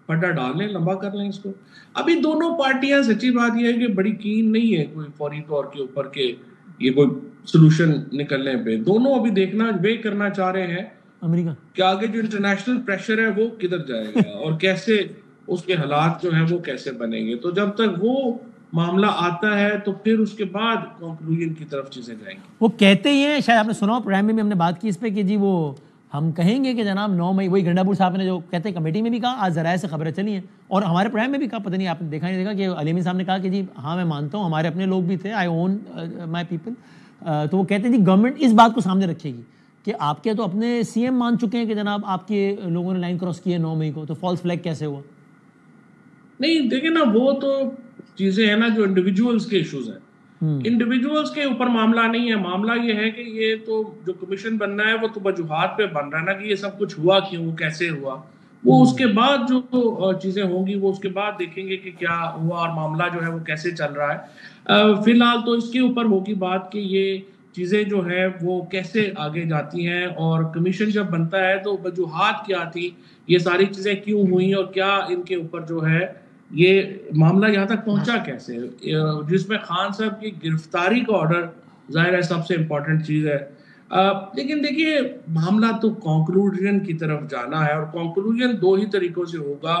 پٹا ڈال لیں, لمبا کر لیں اس کو. ابھی دونوں پارٹیاں, سچی بات یہ ہے کہ بڑی کین نہیں ہے کوئی فوری طور کے اوپر کہ یہ کوئی سولوشن نکلنے پہ. دونوں ابھی دیکھنا وے کرنا چاہ رہے ہیں امریکہ کہ آگے جو انٹرنیشنل پریشر ہے وہ کدھر جائے گا اور کیسے اس کے حالات جو ہیں وہ کیسے بنیں گے. تو جب تک وہ معاملہ آتا ہے تو پھر اس کے بعد کنکلوژن کی طرف چیزیں جائیں گی. وہ کہتے ہی ہیں, شاید آپ نے سنا پروگرام میں بھی ہم نے بات کی اس پہ, کہ جی وہ ہم کہیں گے کہ جناب 9 مئی, وہی گنڈا پور صاحب نے جو کہتے ہیں کمیٹی میں بھی کہا, آج ذرائع سے خبریں چلی ہیں, اور ہمارے پروگرام میں بھی کہا, پتہ نہیں آپ نے دیکھا نہیں دیکھا, کہ علیمی صاحب نے کہا کہ جی ہاں میں مانتا ہوں, ہمارے اپنے لوگ بھی تھے, آئی اون مائی پیپل. تو وہ کہتے ہیں جی گورنمنٹ اس بات کو سامنے رکھے گی کہ آپ کے تو اپنے سی ایم مان چکے ہیں کہ جناب آپ کے لوگوں نے لائن کراس کی ہے 9 مئی کو, تو فالس فلیگ کیسے ہوا؟ نہیں دیکھیں نا, وہ تو چیزیں ہیں نا جو انڈیویجولز کے ایشوز ہیں. انڈیویجولز کے اوپر معاملہ نہیں ہے. معاملہ یہ ہے کہ یہ تو جو کمیشن بننا ہے وہ تو وجوہات پہ بن رہا ہے نا, کہ یہ سب کچھ ہوا کیوں, کیسے ہوا. وہ اس کے بعد جو چیزیں ہوں گی وہ اس کے بعد دیکھیں گے کہ کیا ہوا اور معاملہ جو ہے وہ کیسے چل رہا ہے. فی الحال تو اس کے اوپر ہوگی بات کہ یہ چیزیں جو ہے وہ کیسے آگے جاتی ہیں, اور کمیشن جب بنتا ہے تو وجوہات کیا تھی, یہ ساری چیزیں کیوں ہوئیں, اور کیا ان کے اوپر جو ہے یہ معاملہ یہاں تک پہنچا کیسے, جس میں خان صاحب کی گرفتاری کا آرڈر ظاہر ہے سب سے امپورٹنٹ چیز ہے. لیکن دیکھیے معاملہ تو کنکلوژن کی طرف جانا ہے, اور کنکلوژن 2 ہی طریقوں سے ہوگا,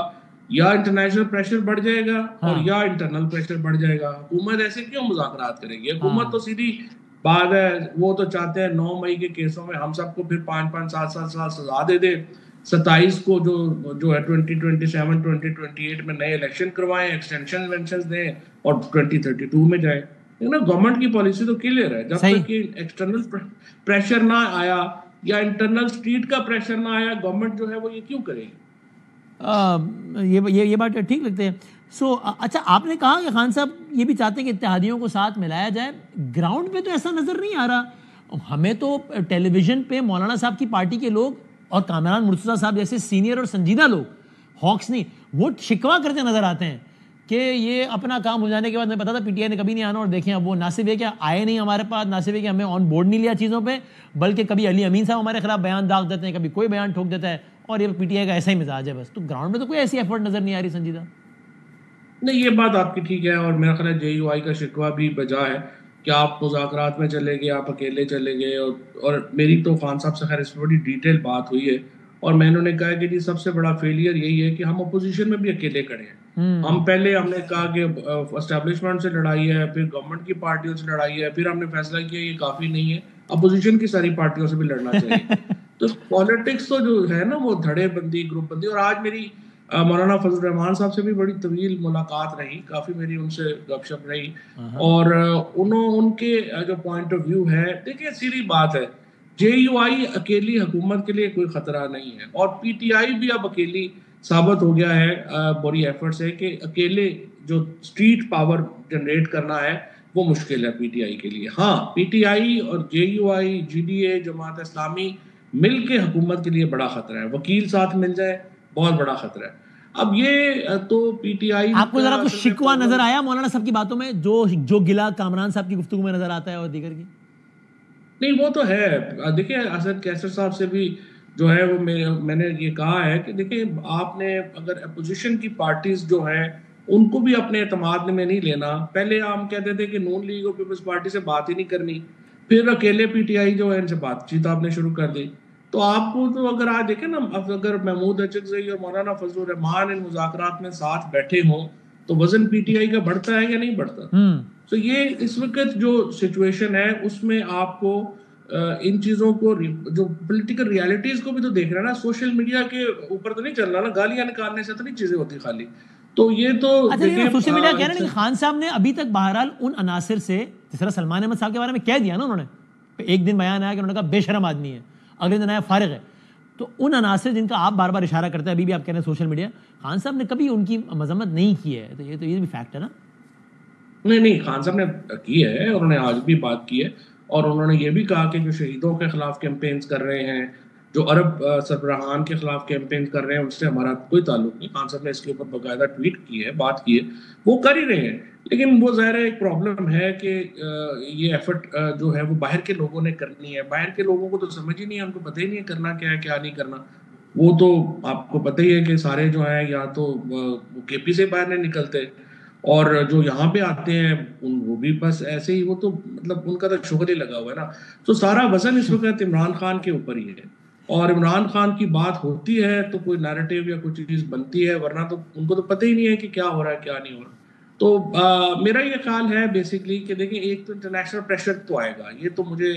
یا انٹرنیشنل پریشر بڑھ جائے گا اور یا انٹرنل پریشر بڑھ جائے گا. حکومت ایسے کیوں مذاکرات کرے گی؟ حکومت تو سیدھی بات ہے, وہ تو چاہتے ہیں 9 مئی کے کیسوں میں ہم سب کو پھر 5-5 7 سال سزا دے دے, 27 کو جو ہے 2027 2028 میں نئے الیکشن کروائیں, ایکسٹینشن وینشنز دیں, اور 2032 میں جائیں. گورنمنٹ کی پالیسی تو کلیئر ہے, جب تک کہ ایکسٹرنل پریشر نہ آیا یا انٹرنل اسٹریٹ کا پریشر نہ آیا, گورنمنٹ جو ہے وہ یہ کیوں کرے گی؟ یہ بات ٹھیک لگتے ہیں. سو اچھا آپ نے کہا کہ خان صاحب یہ بھی چاہتے ہیں کہ اتحادیوں کو ساتھ ملایا جائے, گراؤنڈ پہ تو ایسا نظر نہیں آ رہا. ہمیں تو ٹیلی ویژن پہ مولانا صاحب کی پارٹی کے لوگ اور کامران مرتضیٰ صاحب جیسے سینئر اور سنجیدہ لوگ, ہاکس نہیں, وہ شکوہ کرتے نظر آتے ہیں کہ یہ اپنا کام ہو جانے کے بعد, میں پتا تھا پی ٹی آئی نے کبھی نہیں آنا, اور دیکھیں اب وہ نہ صرف یہ کہ آئے نہیں ہمارے پاس, نہ صرف یہ کہ ہمیں آن بورڈ نہیں لیا چیزوں پہ, بلکہ کبھی علی امین صاحب ہمارے خلاف بیان داغ دیتے ہیں, کبھی کوئی بیان ٹھوک دیتا ہے, اور یہ پی ٹی آئی کا ایسا ہی مزاج ہے بس. تو گراؤنڈ میں تو کوئی ایسی ایفرٹ نظر نہیں آ رہی سنجیدہ. نہیں, یہ بات آپ کی ٹھیک ہے, اور میرا خیال ہے جے یو آئی کا شکوہ بھی بجا ہے کہ آپ مذاکرات میں چلے گئے, آپ اکیلے چلے گئے, اور میری تو خان صاحب سے خیر اس میں بڑی ڈیٹیل بات ہوئی ہے, اور میں انہوں نے کہا کہ جی سب سے بڑا فیلئر یہی ہے کہ ہم اپوزیشن میں بھی اکیلے کھڑے ہیں. ہم ہم نے کہا کہ اسٹیبلشمنٹ سے لڑائی ہے, پھر گورنمنٹ کی پارٹیوں سے لڑائی ہے, پھر ہم نے فیصلہ کیا یہ کافی نہیں ہے, اپوزیشن کی ساری پارٹیوں سے بھی لڑنا چاہیے. تو پالیٹکس تو جو ہے نا وہ دھڑے بندی, گروپ بندی. اور آج میری مولانا فضل الرحمان صاحب سے بھی بڑی طویل ملاقات رہی, کافی میری ان سے گپ شپ رہی, اور ان کے جو پوائنٹ آف ویو ہے, دیکھیں سیدھی بات ہے, جے یو آئی اکیلی حکومت کے لیے کوئی خطرہ نہیں ہے, اور پی ٹی آئی بھی اب اکیلی ثابت ہو گیا ہے بڑی ایفرٹ سے کہ اکیلے جو اسٹریٹ پاور جنریٹ کرنا ہے وہ مشکل ہے پی ٹی آئی کے لیے. ہاں, پی ٹی آئی اور جے you I, G D A, Jamaat Islami مل کے حکومت کے لیے بڑا خطرہ ہے, وکیل ساتھ مل جائے بہت بڑا خطرہ ہے. اب یہ تو پی ٹی آئی, آپ کو ذرا کچھ شکوہ نظر آیا مولانا صاحب کی باتوں میں, جو گلا کامران صاحب کی گفتگو میں نظر آتا ہے اور دیگر کی؟ نہیں, وہ تو ہے. دیکھیں اسد کیسر صاحب سے بھی جو ہے وہ میں نے یہ کہا ہے کہ دیکھیں آپ نے اگر اپوزیشن کی پارٹیز جو ہیں ان کو بھی اپنے اعتماد میں نہیں لینا. پہلے ہم کہتے تھے کہ نون لیگ اور پیپلز پارٹی سے بات ہی نہیں کرنی, پھر اکیلے پی ٹی آئی جو ہے ان سے بات چیت آپ نے شروع کر دی. تو آپ کو تو اگر آج دیکھیں نا, اگر محمود اچکزئی اور مولانا فضل الرحمان ان مذاکرات میں ساتھ بیٹھے ہوں تو وزن پی ٹی آئی کا بڑھتا ہے یا نہیں بڑھتا؟ تو یہ اس وقت جو سچویشن ہے اس میں آپ کو ان چیزوں کو, جو پولیٹیکل ریالٹیز کو بھی تو دیکھ رہا ہے نا. سوشل میڈیا کے اوپر تو نہیں چل رہا نا, گالیاں نکالنے سے تو نہیں چیزیں ہوتی خالی. تو یہ تو سوشل میڈیا کہہ رہے ہیں کہ خان صاحب نے ابھی تک بہرحال ان عناصر سے, جس طرح سلمان احمد صاحب کے بارے میں کہہ دیا نا انہوں نے, ایک دن بیان آیا کہ انہوں نے کہا بے شرم آدمی ہے, اگلے دن آیا فارغ ہے. تو ان عناصر جن کا آپ بار بار اشارہ کرتے ہیں, ابھی بھی آپ کہہ رہے ہیں سوشل میڈیا, خان صاحب نے کبھی ان کی مذمت نہیں کی ہے, تو یہ بھی فیکٹ ہے نا. نہیں, خان صاحب نے کی ہے, انہوں نے آج بھی بات کی ہے, اور انہوں نے یہ بھی کہا کہ جو شہیدوں کے خلاف کیمپینز کر رہے ہیں, جو عرب سربراہان کے خلاف کیمپین کر رہے ہیں, ان سے ہمارا کوئی تعلق نہیں. خان صاحب نے اس کے اوپر باقاعدہ ٹویٹ کی ہے, بات کی ہے, وہ کر ہی رہے ہیں. لیکن وہ ظاہر ایک پرابلم ہے کہ یہ ایفرٹ جو ہے وہ باہر کے لوگوں نے کرنی ہے. باہر کے لوگوں کو تو سمجھ ہی نہیں ہے, ان کو پتہ ہی نہیں ہے کرنا کیا ہے کیا نہیں کرنا. وہ تو آپ کو پتہ ہی ہے کہ سارے جو ہیں یا تو کے پی سے باہر نہیں نکلتے, اور جو یہاں پہ آتے ہیں وہ بھی بس ایسے ہی, وہ تو مطلب ان کا تو شغل ہی لگا ہوا ہے نا. تو سارا وزن اس وقت عمران خان کے اوپر ہی ہے, اور عمران خان کی بات ہوتی ہے تو کوئی نیریٹو یا کوئی چیز بنتی ہے, ورنہ تو ان کو تو پتہ ہی نہیں ہے کہ کیا ہو رہا ہے کیا نہیں ہو رہا. تو میرا یہ خیال ہے بیسکلی کہ دیکھیں ایک تو انٹرنیشنل پریشر تو آئے گا, یہ تو مجھے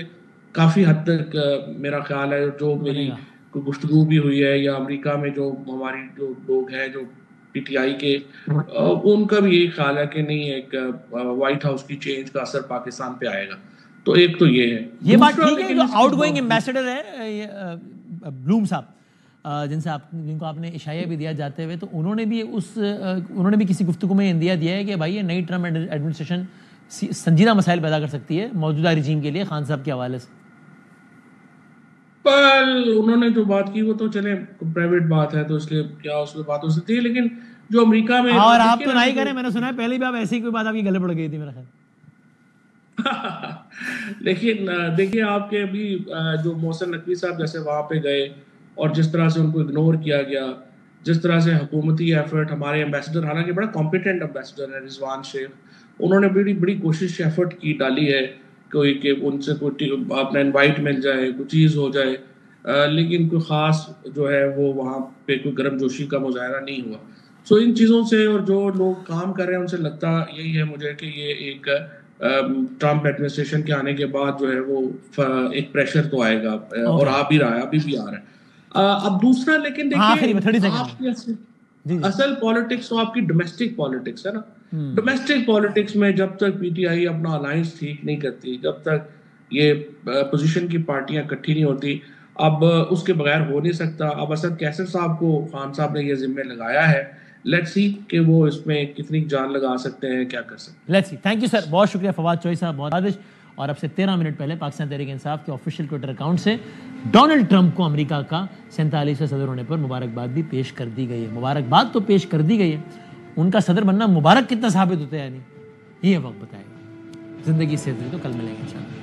کافی حد تک میرا خیال ہے, جو میری گفتگو بھی ہوئی ہے, یا امریکہ میں جو ہماری جو لوگ ہیں جو پی ٹی آئی کے, ان کا بھی یہی خیال ہے کہ نہیں, ایک وائٹ ہاؤس کی چینج کا اثر پاکستان پہ آئے گا. تو ایک تو یہ ہے. یہ بات ٹھیک ہے, جو آؤٹ گوئنگ ایمبیسڈر ہے بلوم صاحب, جن کو آپ نے اشارہ بھی دیا جاتے ہوئے, تو انہوں نے بھی کسی گفتگو میں اندیا دیا ہے کہ بھائی یہ نئی ٹرمپ ایڈمنسٹریشن سنجیدہ مسائل پیدا کر سکتی ہے موجودہ رجیم کے لیے, خان صاحب کے حوالے سے. انہوں نے جو بات کی وہ تو چلیں پرائیویٹ بات ہے, تو اس لیے کیا اس میں بات ہو سکتی ہے. لیکن جو امریکہ میں, اور آپ تو نہیں کریں, میں نے سنا ہے پہلے بھی آپ ایسی کوئی بات آپ کی گلے پڑ گئی تھی میرا خیال. لیکن دیکھیے آپ کے ابھی جو محسن نقوی صاحب جیسے وہاں پہ گئے, اور جس طرح سے ان کو اگنور کیا گیا, جس طرح سے حکومتی ایفرٹ, ہمارے ایمبیسڈر حالانکہ بڑا کمپیٹنٹ ایمبیسڈر ہے رضوان شیخ, انہوں نے بڑی کوشش ایفرٹ کی ڈالی ہے کوئی کہ ان سے کوئی اپنا انوائٹ مل جائے, کوئی چیز ہو جائے, لیکن کوئی خاص جو ہے وہ وہاں پہ کوئی گرم جوشی کا مظاہرہ نہیں ہوا. سو ان چیزوں سے, اور جو لوگ کام کر رہے ہیں ان سے لگتا یہی ہے مجھے کہ یہ ایک ٹرمپ ایڈمنسٹریشن کے آنے کے بعد جو ہے وہ ایک پریشر تو آئے گا, اور آ بھی رہا ہے, ابھی بھی آ رہا ہے. اب دوسرا, لیکن دیکھیے آپ کی اصل پالیٹکس تو آپ کی ڈومیسٹک پالیٹکس ہے نا. ڈومیسٹک پالیٹکس میں جب تک پی ٹی آئی اپنا الائنس ٹھیک نہیں کرتی, جب تک یہ اپوزیشن کی پارٹیاں اکٹھی نہیں ہوتی, اب اس کے بغیر ہو نہیں سکتا. اب اسد کیسر صاحب کو خان صاحب نے یہ ذمہ لگایا ہے لیٹس سی کہ وہ اس میں کتنی جان لگا سکتے ہیں, کیا کر سکتے ہیں. Let's see. Thank you sir, بہت شکریہ فواد چوہی صاحب, بہت آدش. اور اب سے 13 منٹ پہلے پاکستان تحریک انصاف کے آفیشیل ٹویٹر اکاؤنٹ سے ڈونلڈ ٹرمپ کو امریکہ کا 47واں صدر ہونے پر مبارکباد بھی پیش کر دی گئی ہے. مبارکباد تو پیش کر دی گئی ہے, ان کا صدر بننا مبارک کتنا ثابت ہوتا ہے, یعنی یہ وقت بتائے گا. زندگی سے تو کل ملیں گے انشاءاللہ.